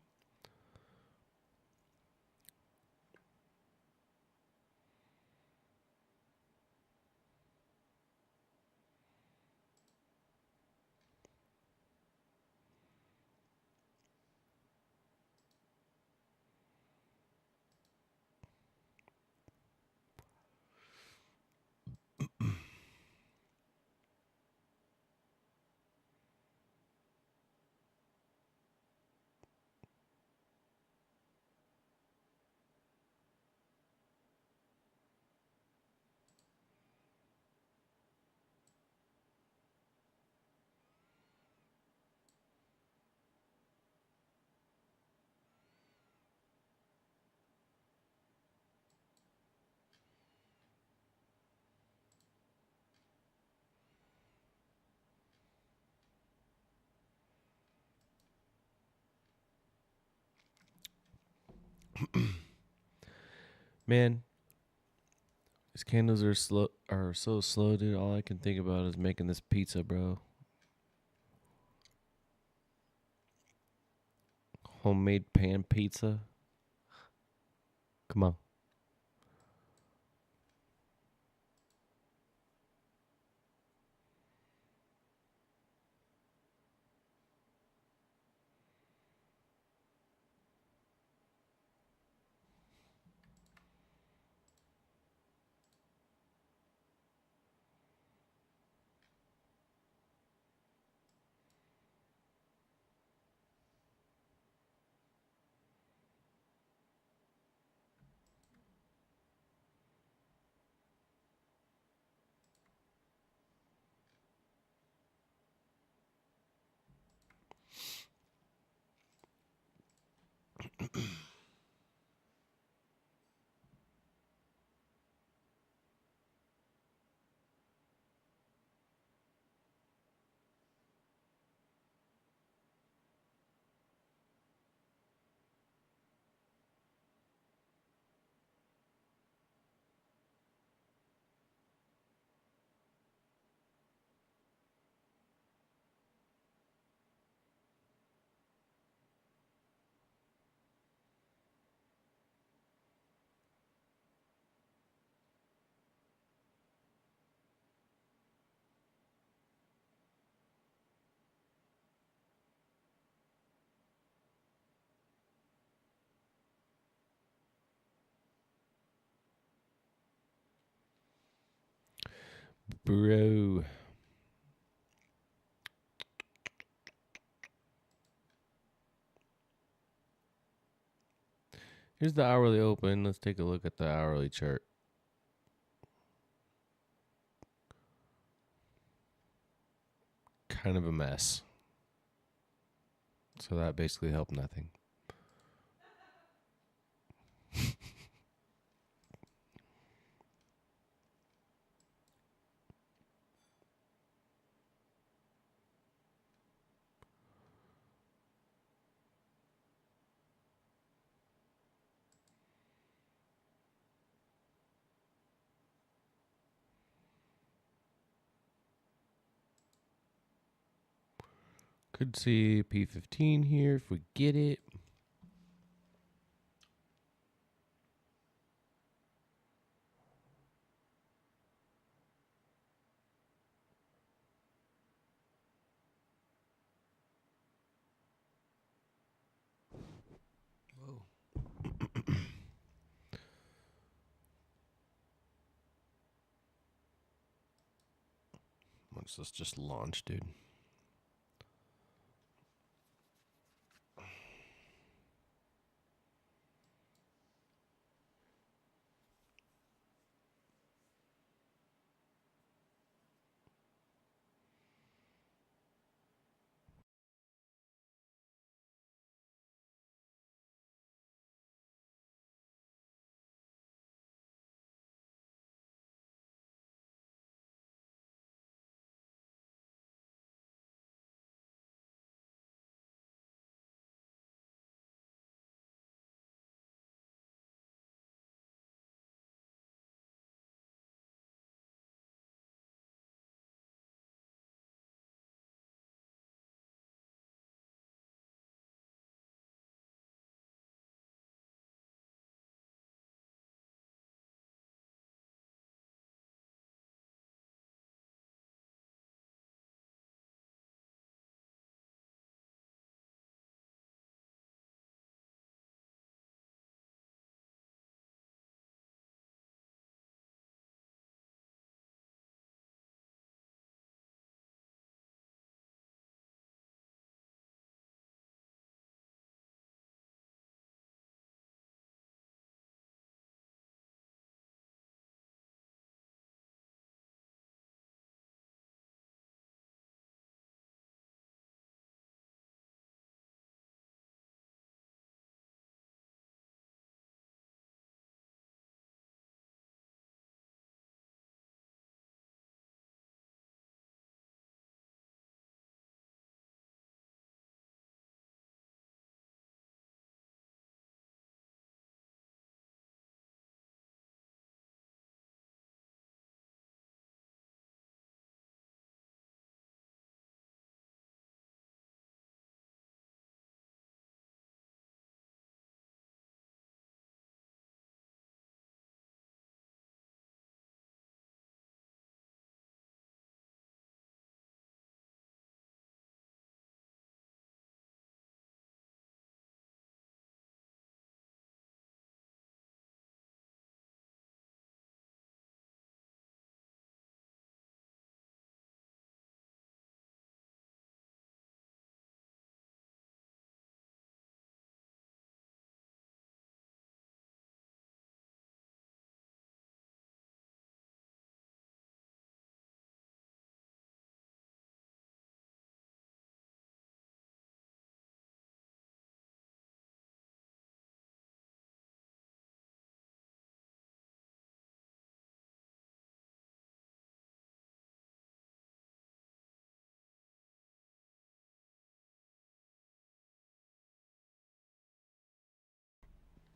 Man, these candles are so slow, dude. All I can think about is making this pizza, bro. Homemade pan pizza. Come on. Bro. Here's the hourly open. Let's take a look at the hourly chart. Kind of a mess. So that basically helped nothing. Could see P15 here if we get it. Let's just launch, dude.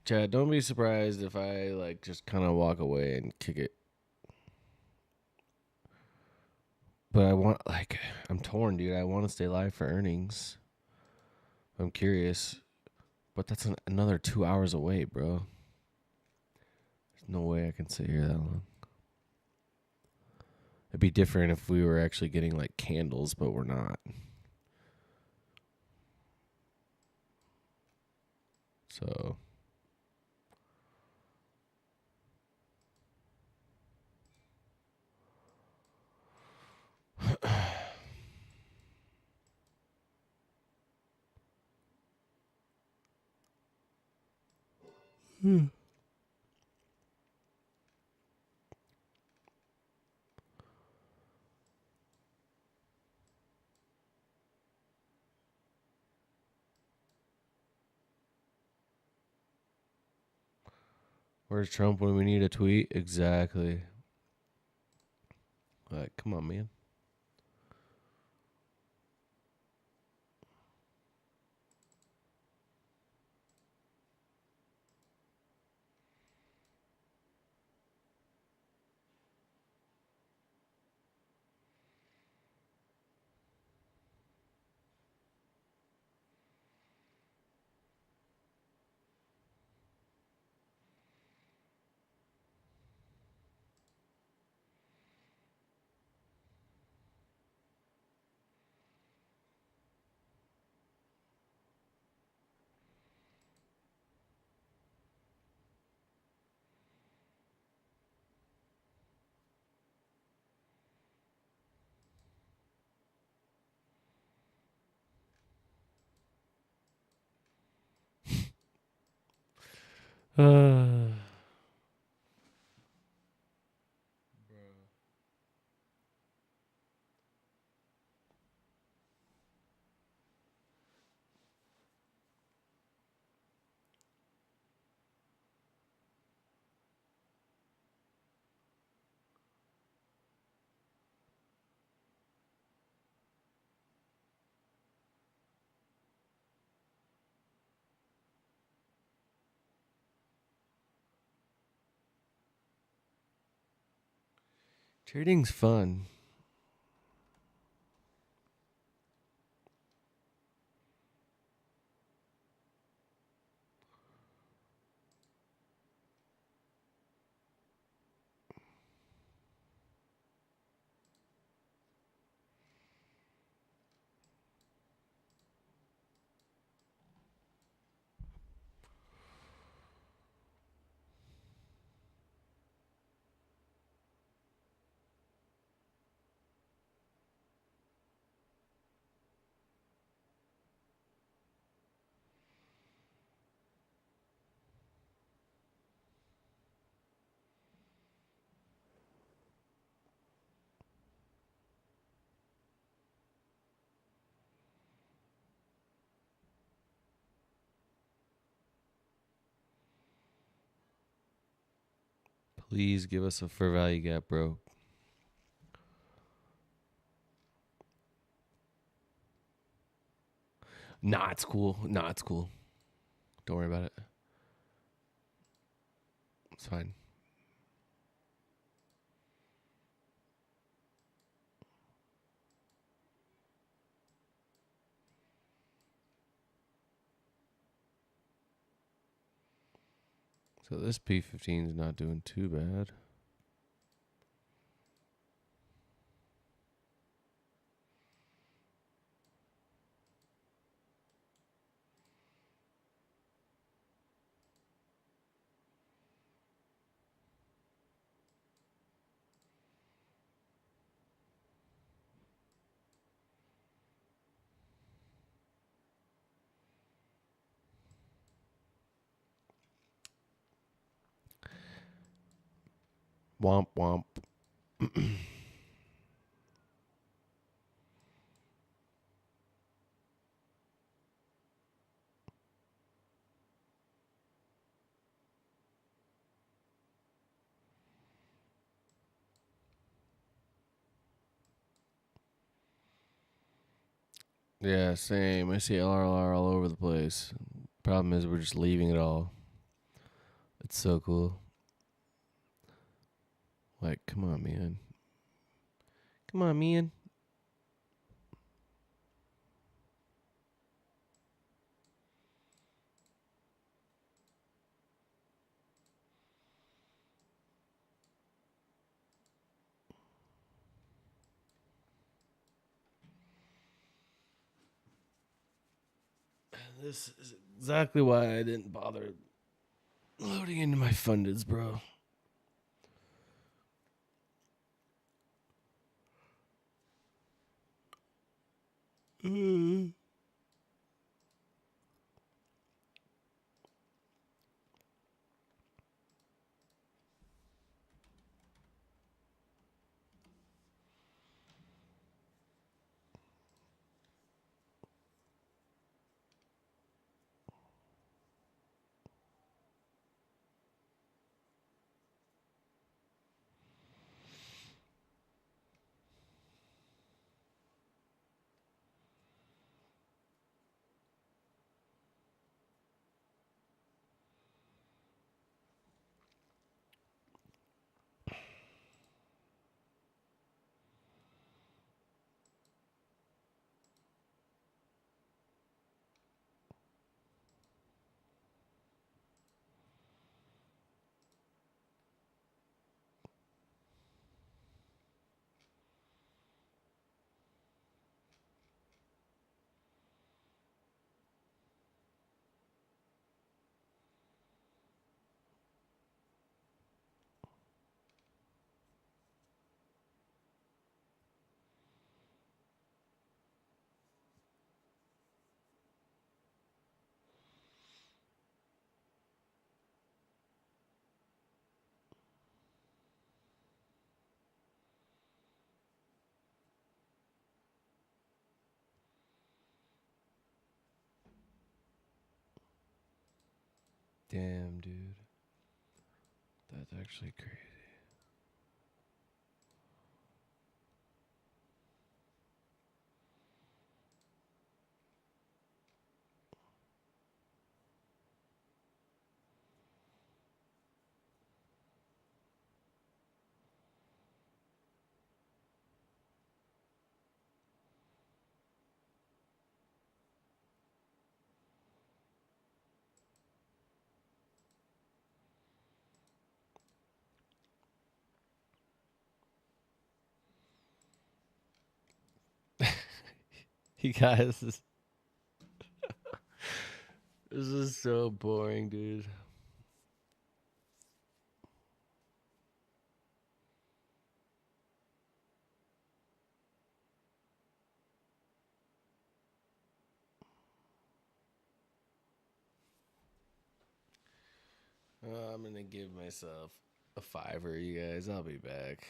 Chad, don't be surprised if I like just kind of walk away and kick it. But I want like I'm torn, dude. I want to stay live for earnings. I'm curious, but that's another 2 hours away, bro. There's no way I can sit here that long. It'd be different if we were actually getting like candles, but we're not. So where's Trump when we need a tweet? Exactly. Like, come on, man. Uh, Trading's fun. Please give us a fair value gap, bro. Nah, it's cool. Nah, it's cool. Don't worry about it. It's fine. So this P15 is not doing too bad. Womp womp. Yeah, same. I see LRLR all over the place. Problem is, we're just leaving it all. It's so cool. Like, come on, man. Come on, man. This is exactly why I didn't bother loading into my fundeds, bro. Damn, dude. That's actually crazy. You guys, this is so boring, dude. I'm gonna give myself a fiver, you guys. I'll be back.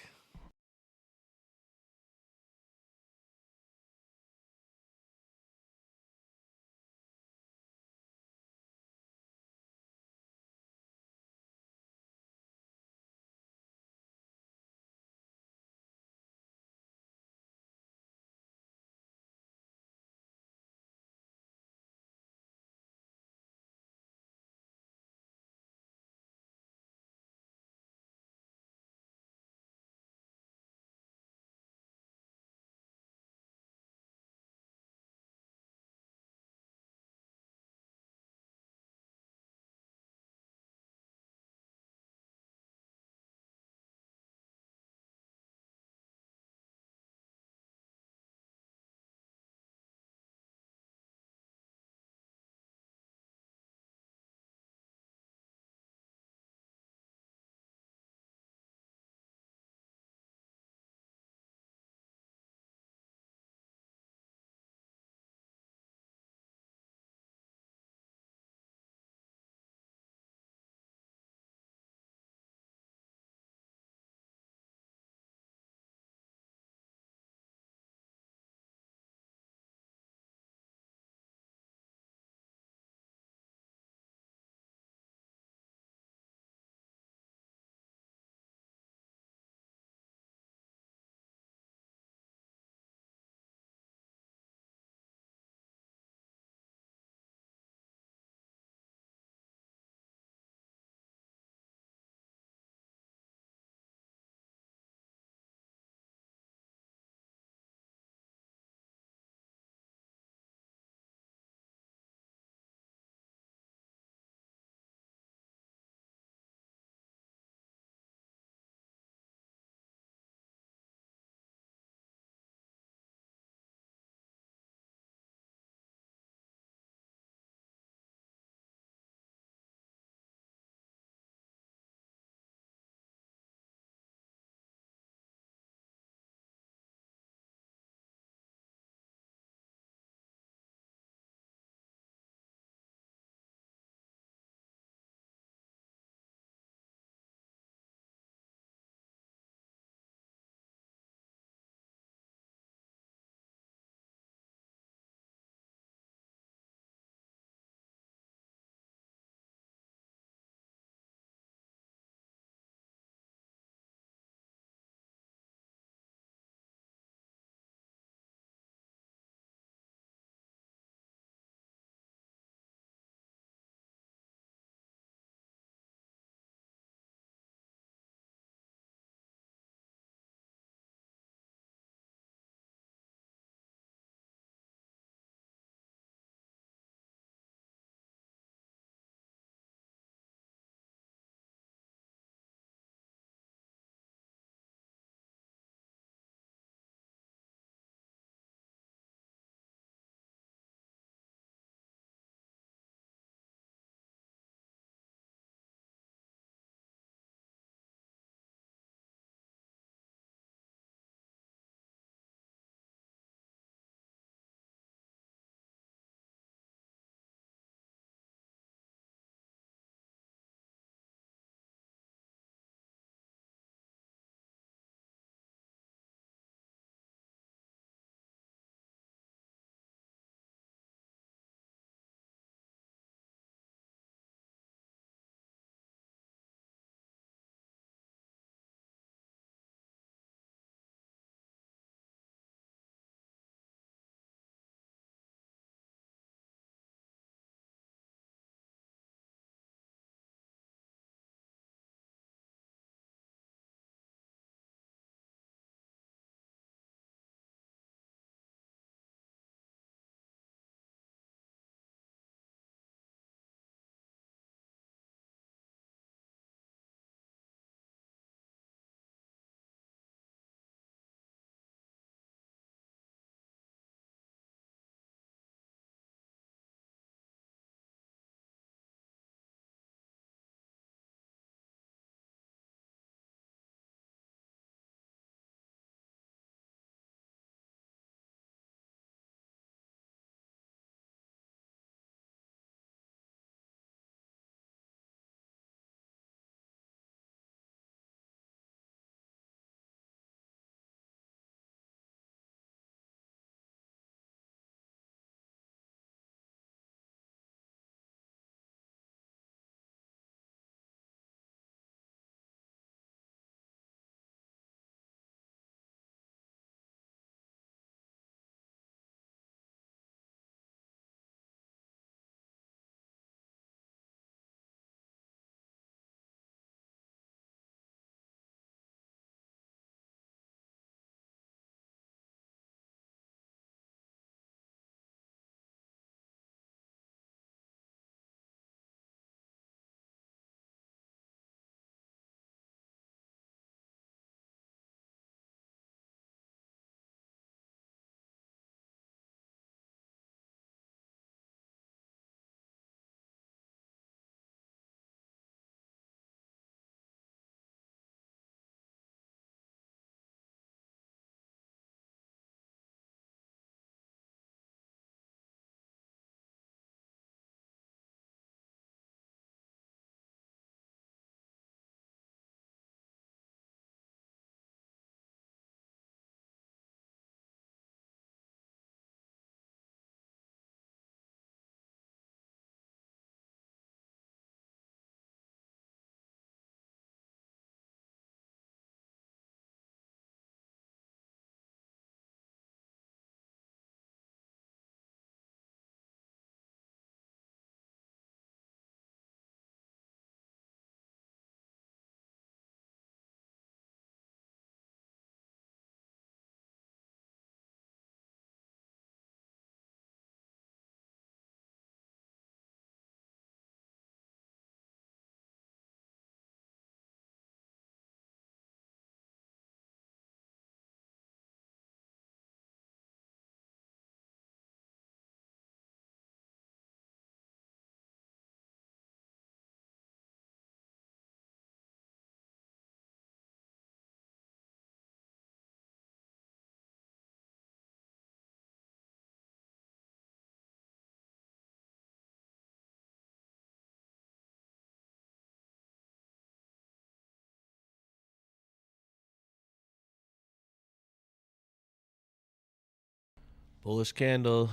Bullish candle.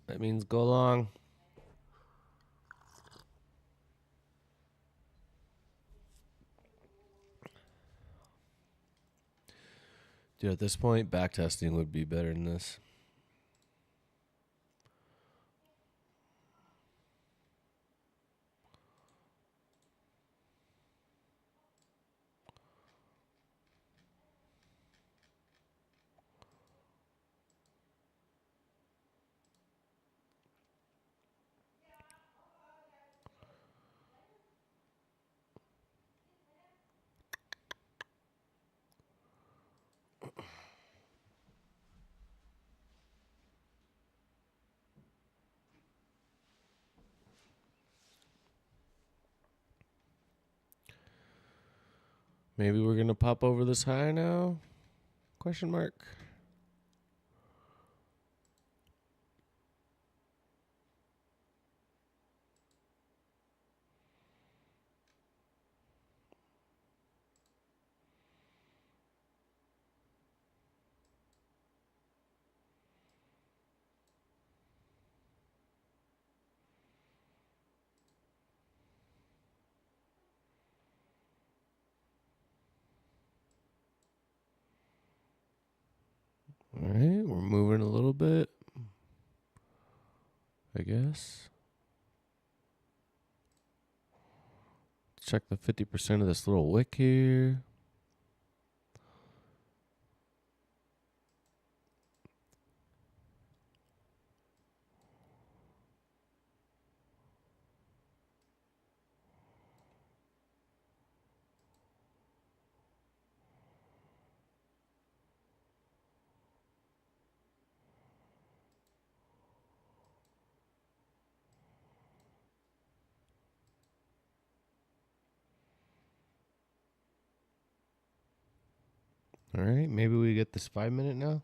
That means go long. Dude, at this point, backtesting would be better than this. Maybe we're going to pop over this high now? Question mark. All right, we're moving a little bit, I guess. Check the 50% of this little wick here. All right, maybe we get this 5 minute now.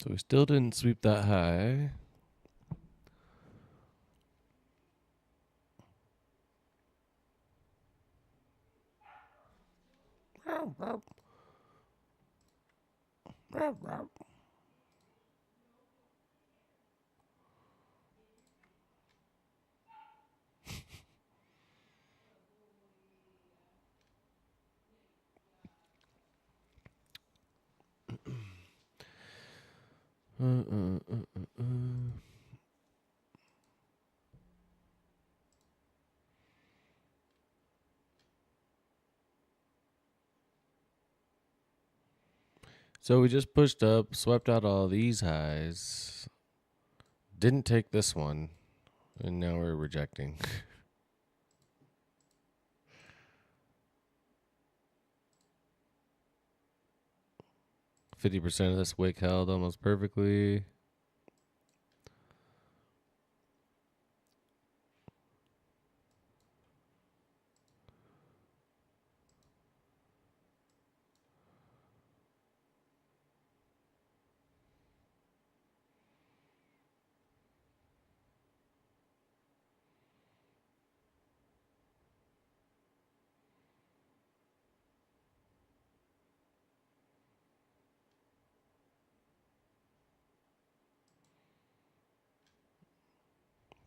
So we still didn't sweep that high. So we just pushed up, swept out all these highs, didn't take this one, and now we're rejecting. 50% of this wick held almost perfectly.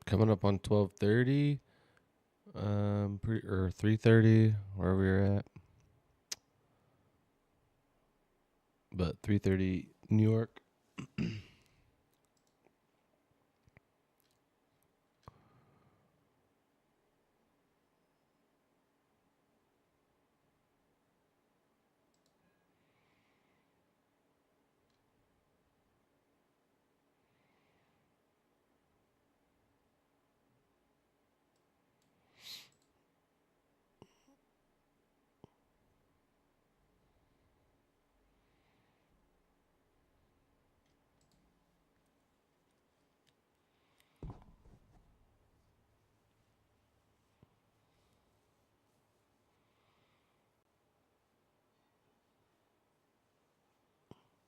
Coming up on 12:30, or 3:30, where we were at. But 3:30 New York.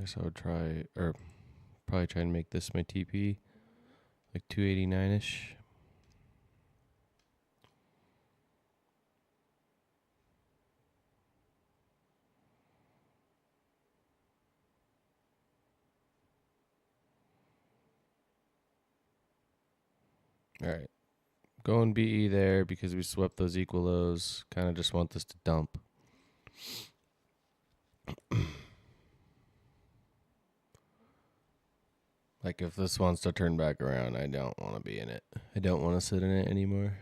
I guess I would try, or probably try and make this my TP, like 289 ish. All right. Going BE there because we swept those equal lows. Kind of just want this to dump. Like if this wants to turn back around, I don't want to be in it. I don't want to sit in it anymore.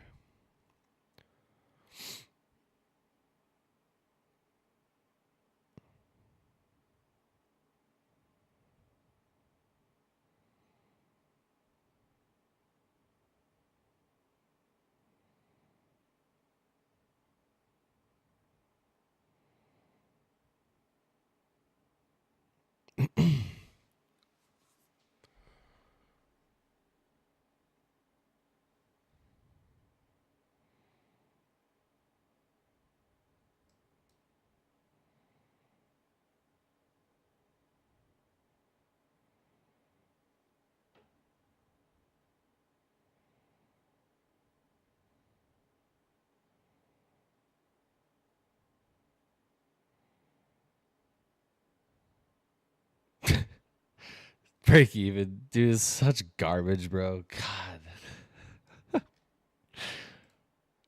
Break even. Dude, it's such garbage, bro. God.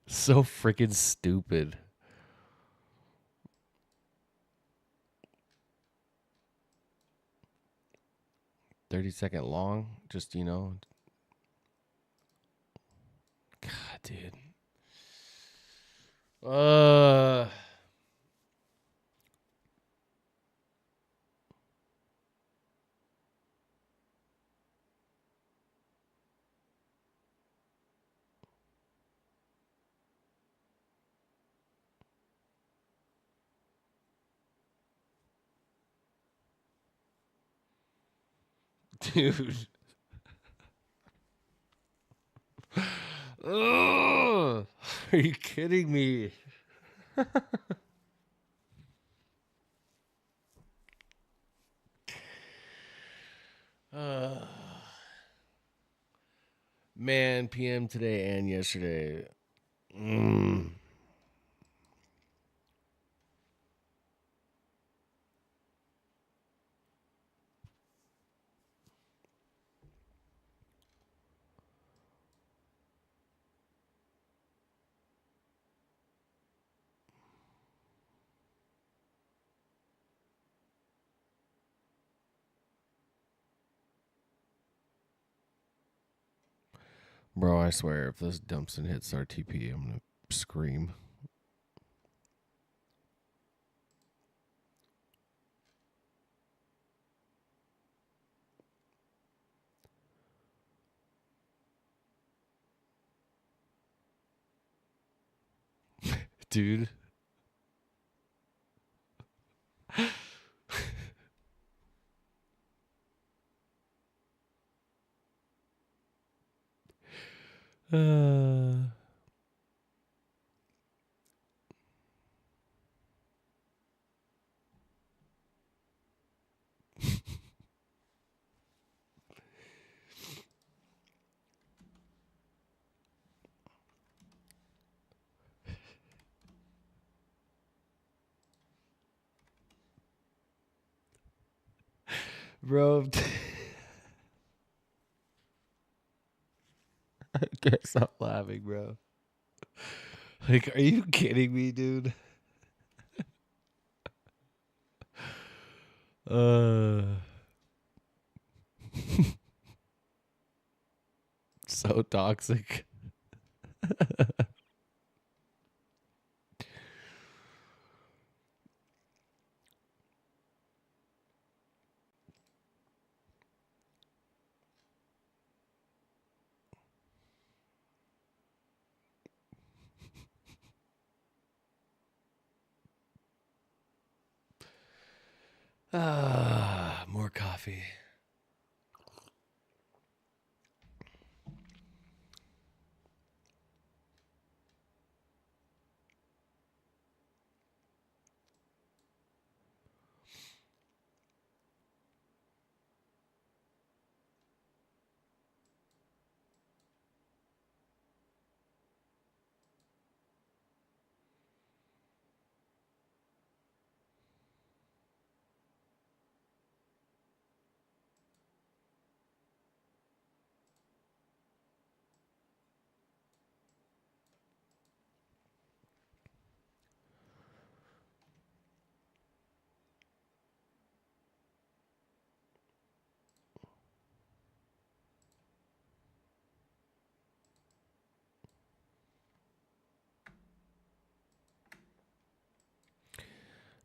So freaking stupid. 30-second long. Just, God, dude. Dude. Ugh. Are you kidding me? uh, Man, PM today and yesterday. Bro, I swear, if this dumps and hits RTP, I'm going to scream. Dude. Uh, bro, I can't stop laughing, bro. Like, are you kidding me, dude? Uh, so toxic. More coffee.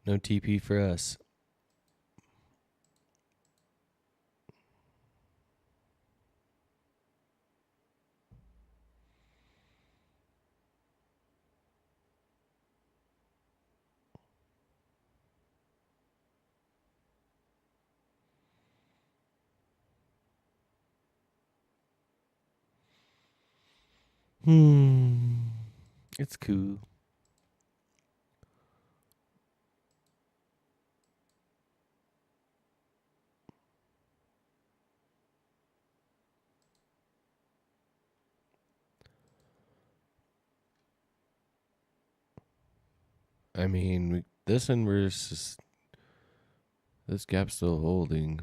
No TP for us. It's cool. I mean, this inverse is this gap's still holding.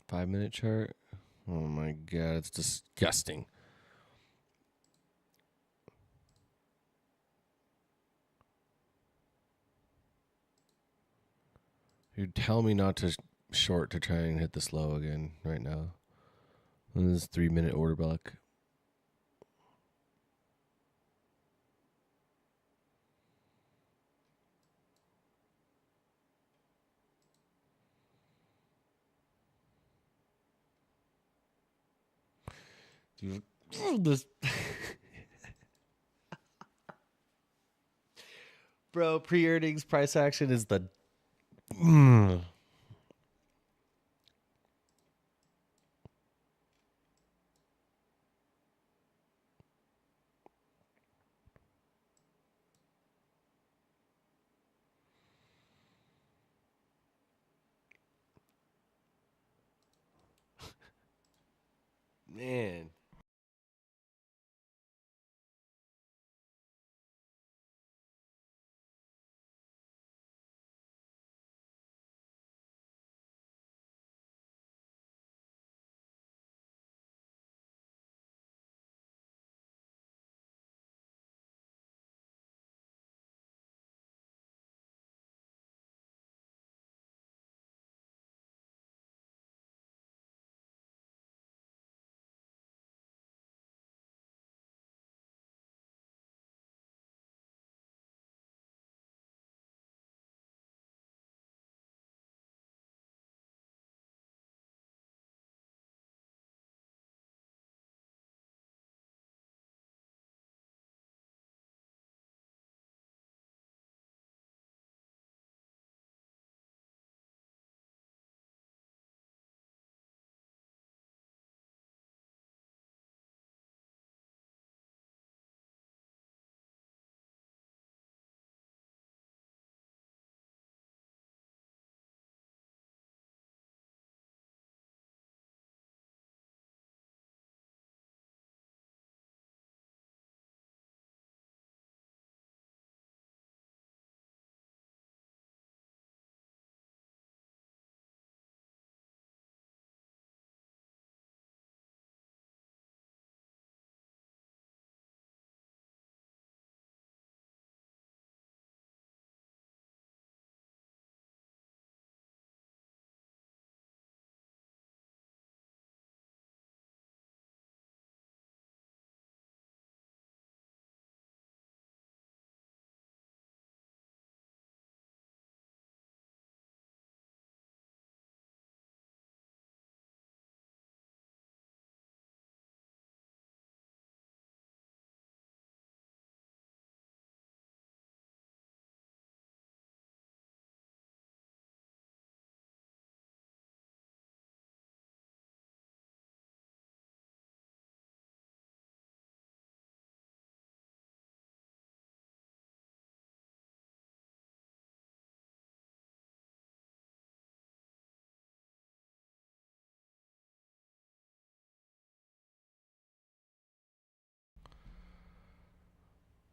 Five-minute chart. Oh my god, it's disgusting. You tell me not to short to try and hit this low again right now. This is 3-minute order block. Dude, this bro, pre-earnings price action is the man.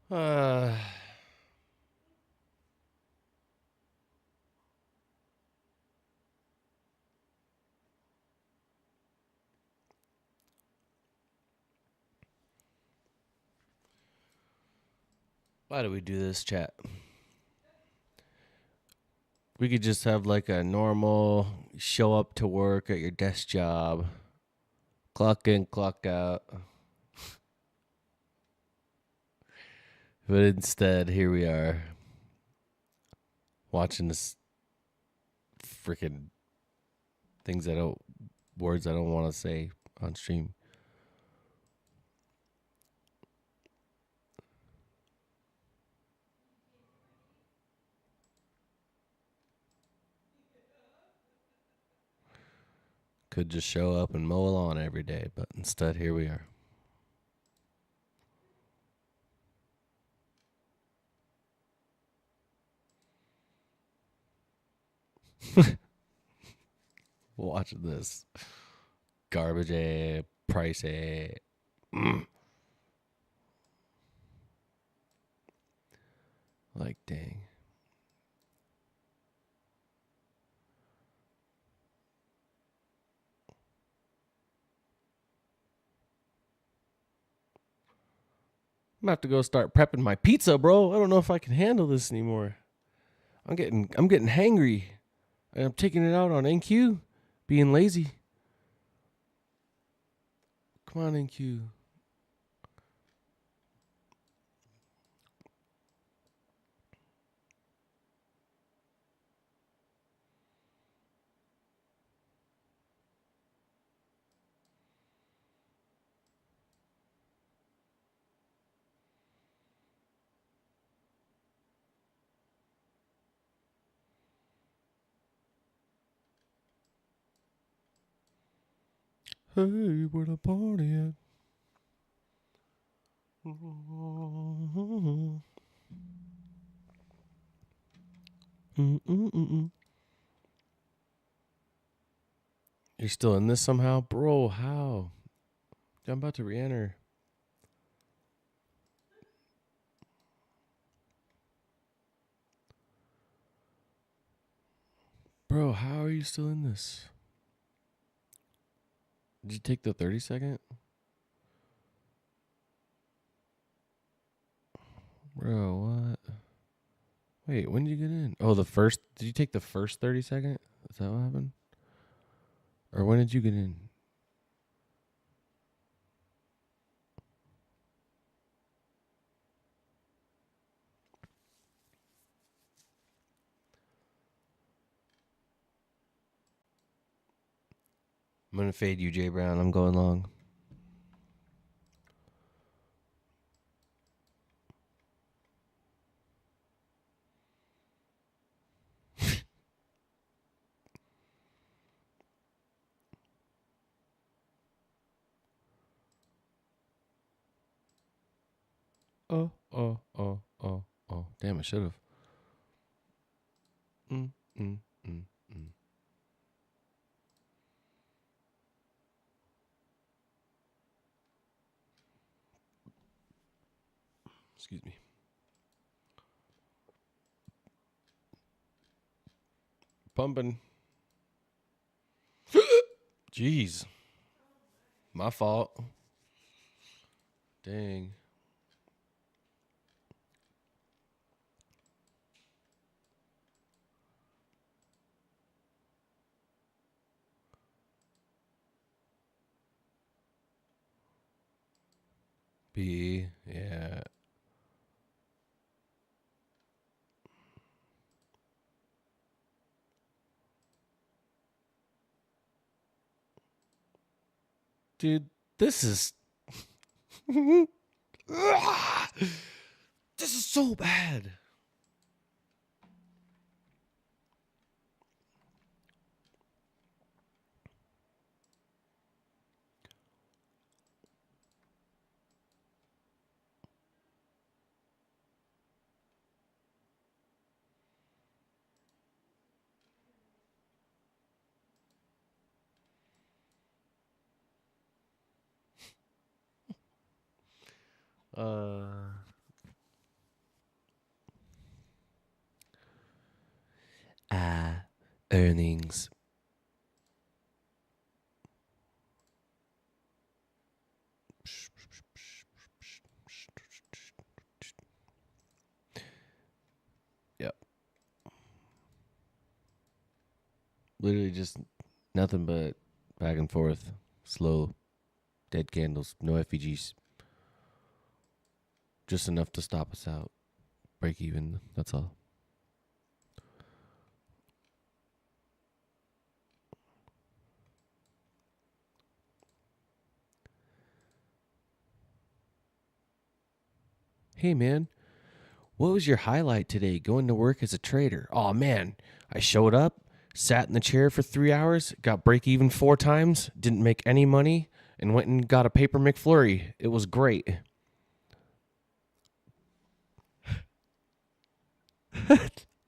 Uh Why do we do this, chat? We could just have like a normal show up to work at your desk job, clock in, clock out. But instead, here we are watching this freaking words I don't want to say on stream. Could just show up and mow a lawn every day, but instead, here we are. Watching this garbage price like dang. I'm gonna have to go start prepping my pizza, bro. I don't know if I can handle this anymore. I'm getting hangry. And I'm taking it out on NQ, being lazy. Come on, NQ. Hey, where the party at? You're still in this somehow? Bro, how? I'm about to re-enter. Bro, how are you still in this? Did you take the 30-second? Bro, what? Wait, when did you get in? Oh, did you take the first 30-second? Is that what happened? Or when did you get in? I'm going to fade you, Jay Brown. I'm going long. Oh. Damn, I should have. Mm, mm, mm, mm. Excuse me. Pumping. Jeez. My fault. Dang. B. Yeah. Dude, this is. This is so bad. Earnings. Literally just nothing but back and forth, slow, dead candles, no FEGs, just enough to stop us out, break even. That's all. Hey man, what was your highlight today going to work as a trader? Oh man, I showed up, sat in the chair for 3 hours, got break even 4 times, didn't make any money, and went and got a paper McFlurry. It was great.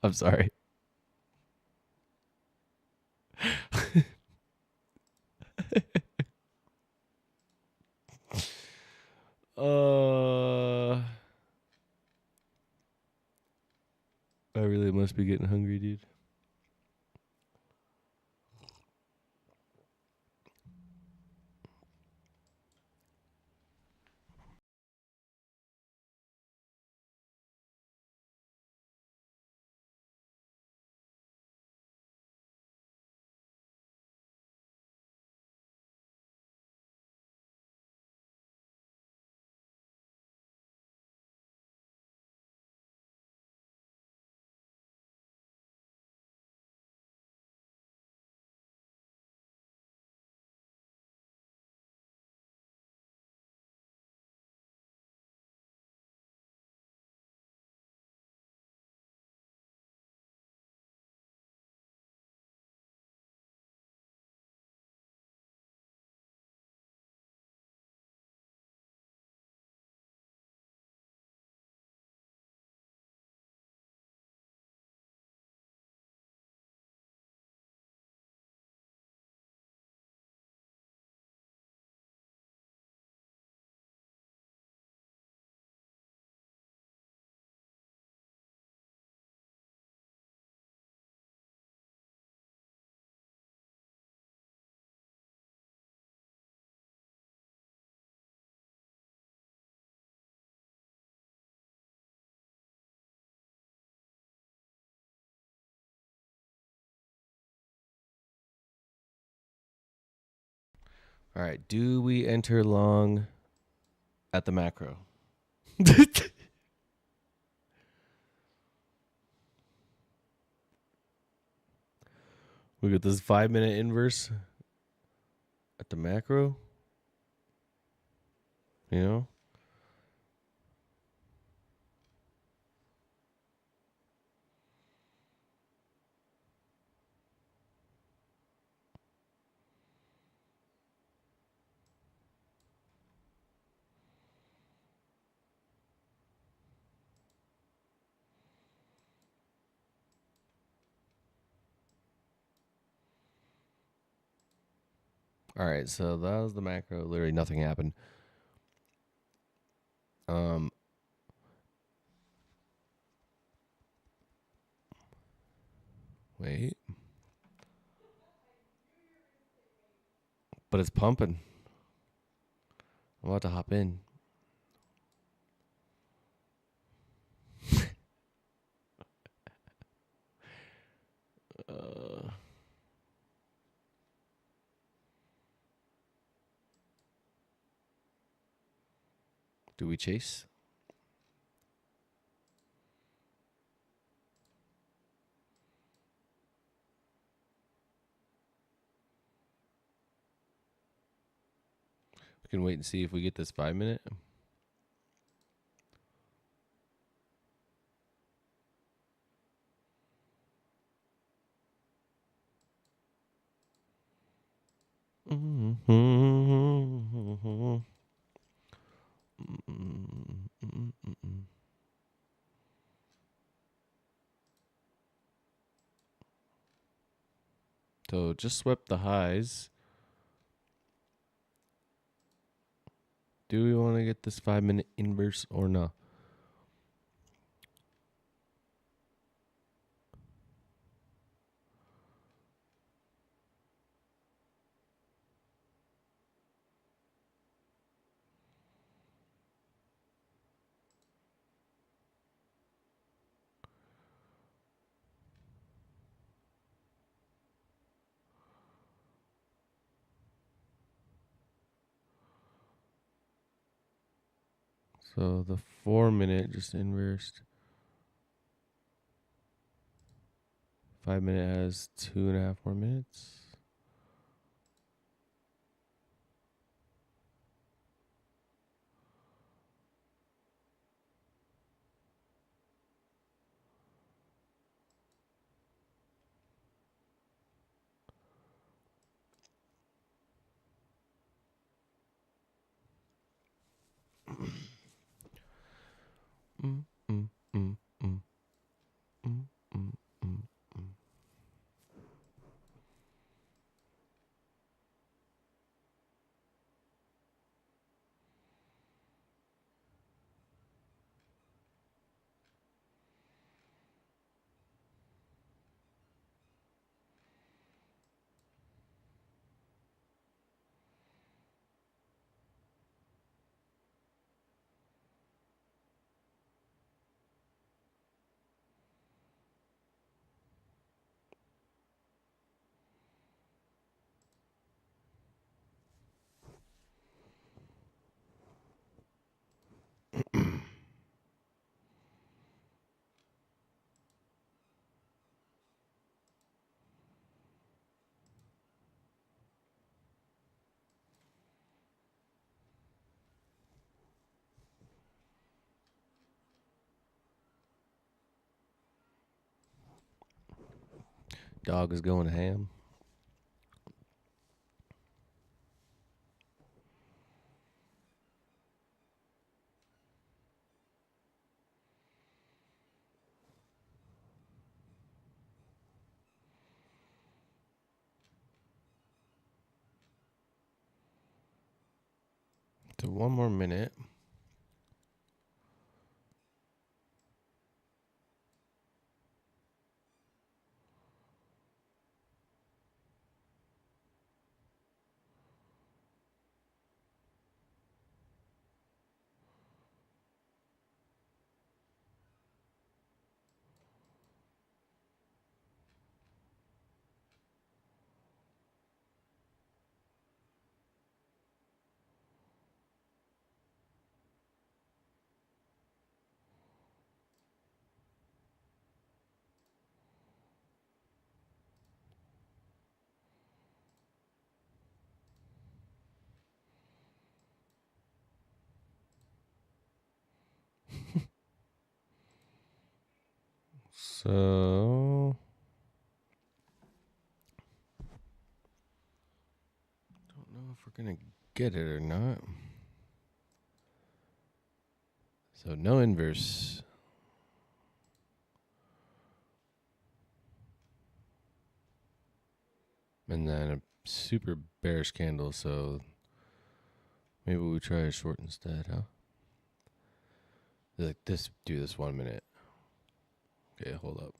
I'm sorry. I really must be getting hungry, dude. All right, do we enter long at the macro? We got this 5 minute inverse at the macro. You know? All right, so that was the macro. Literally nothing happened. Um, wait, but it's pumping. I'm about to hop in. Uh, do we chase? We can wait and see if we get this 5 minute. So just swept the highs. Do we want to get this 5 minute inverse or not? So the 4 minute just inversed. 5 minute has 2.5 more minutes. Mm, mm, mm, mm, mm, mm, mm, mm. Dog is going ham. So 1 more minute. So don't know if we're gonna get it or not. So no inverse. And then a super bearish candle, so maybe we try a short instead, huh? Like this, do this 1 minute. Okay, hold up.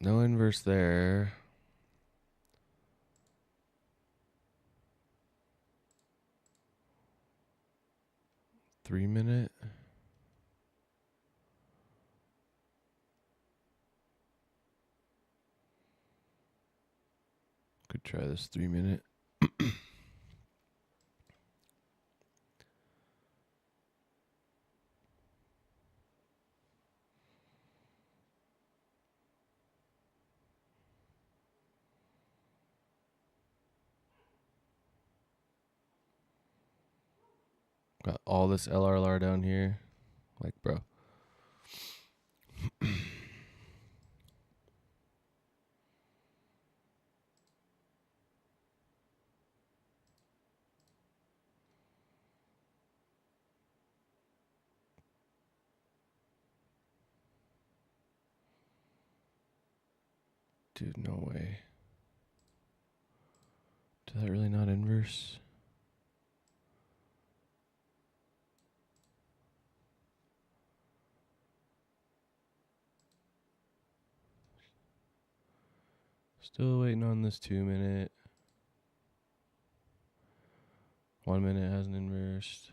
No inverse there. 3 minute. Could try this 3 minute. Got all this LRLR down here. Like, bro. Dude, no way. Did that really not inverse? Still waiting on this 2 minute. 1 minute hasn't inversed.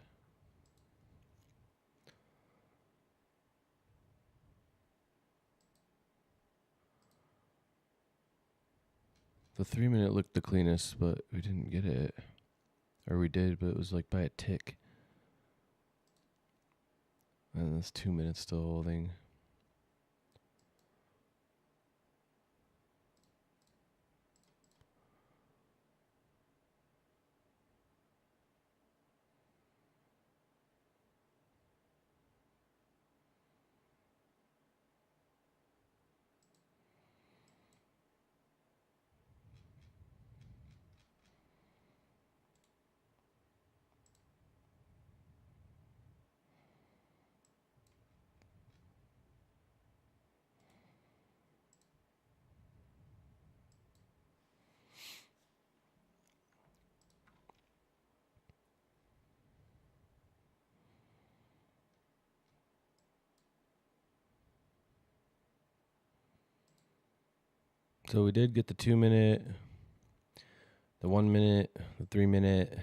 The 3 minute looked the cleanest, but we didn't get it. Or we did, but it was like by a tick. And this 2 minutes still holding. So we did get the 2 minute, the 1 minute, the 3 minute.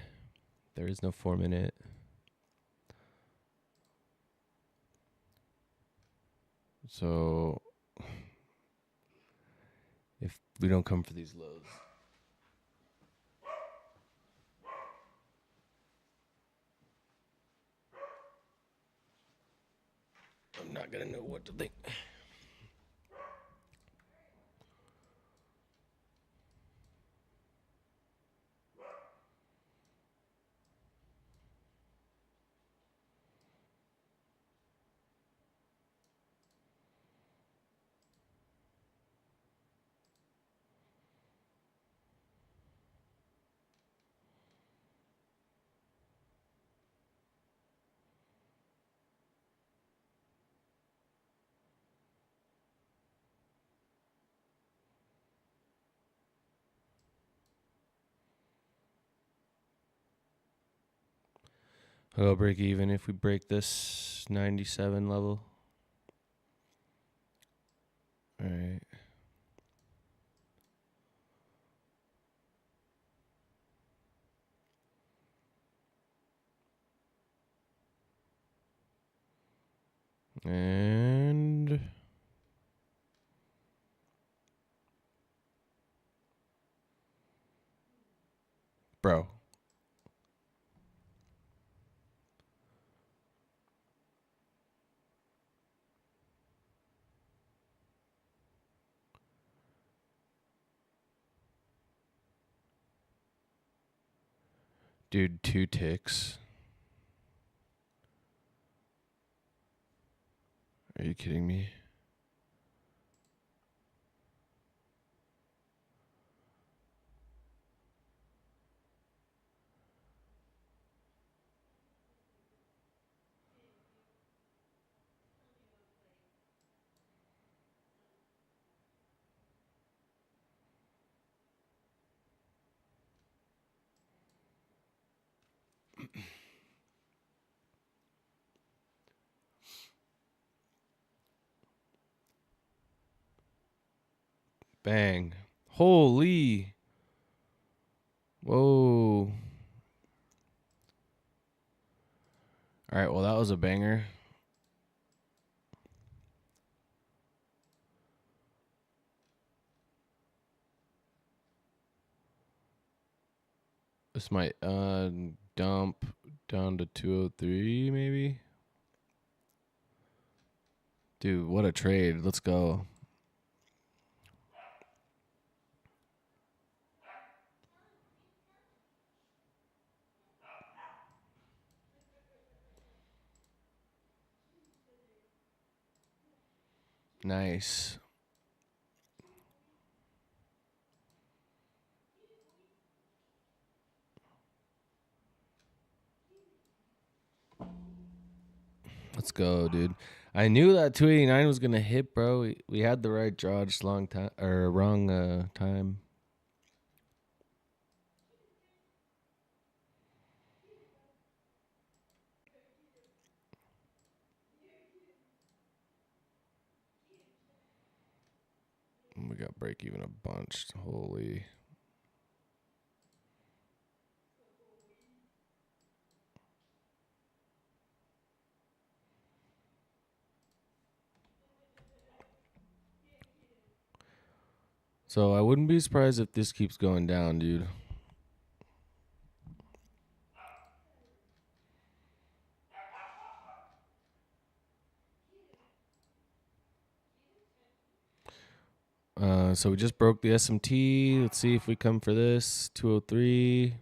There is no 4 minute. So if we don't come for these lows, I'm not gonna know what to think. I'll break even if we break this 97 level. All right. And bro. Dude, 2 ticks. Are you kidding me? Bang. Holy. Whoa. All right, well, that was a banger. This might dump down to 203 maybe. Dude, what a trade. Let's go. Nice. Let's go, dude. I knew that 289 was gonna hit, bro. We had the right draw, just long time or wrong time. We got break even a bunch. Holy. So I wouldn't be surprised if this keeps going down, dude. So we just broke the SMT. Let's see if we come for this. 203.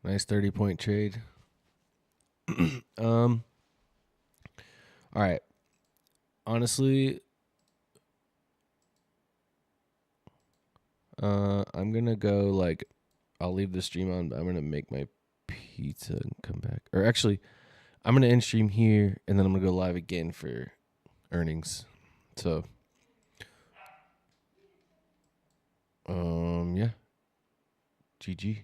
Nice 30-point trade. All right. Honestly, I'm gonna go like I'll leave the stream on, but I'm gonna make my pizza and come back. Or actually, I'm gonna end stream here and then I'm gonna go live again for earnings. So yeah. GG.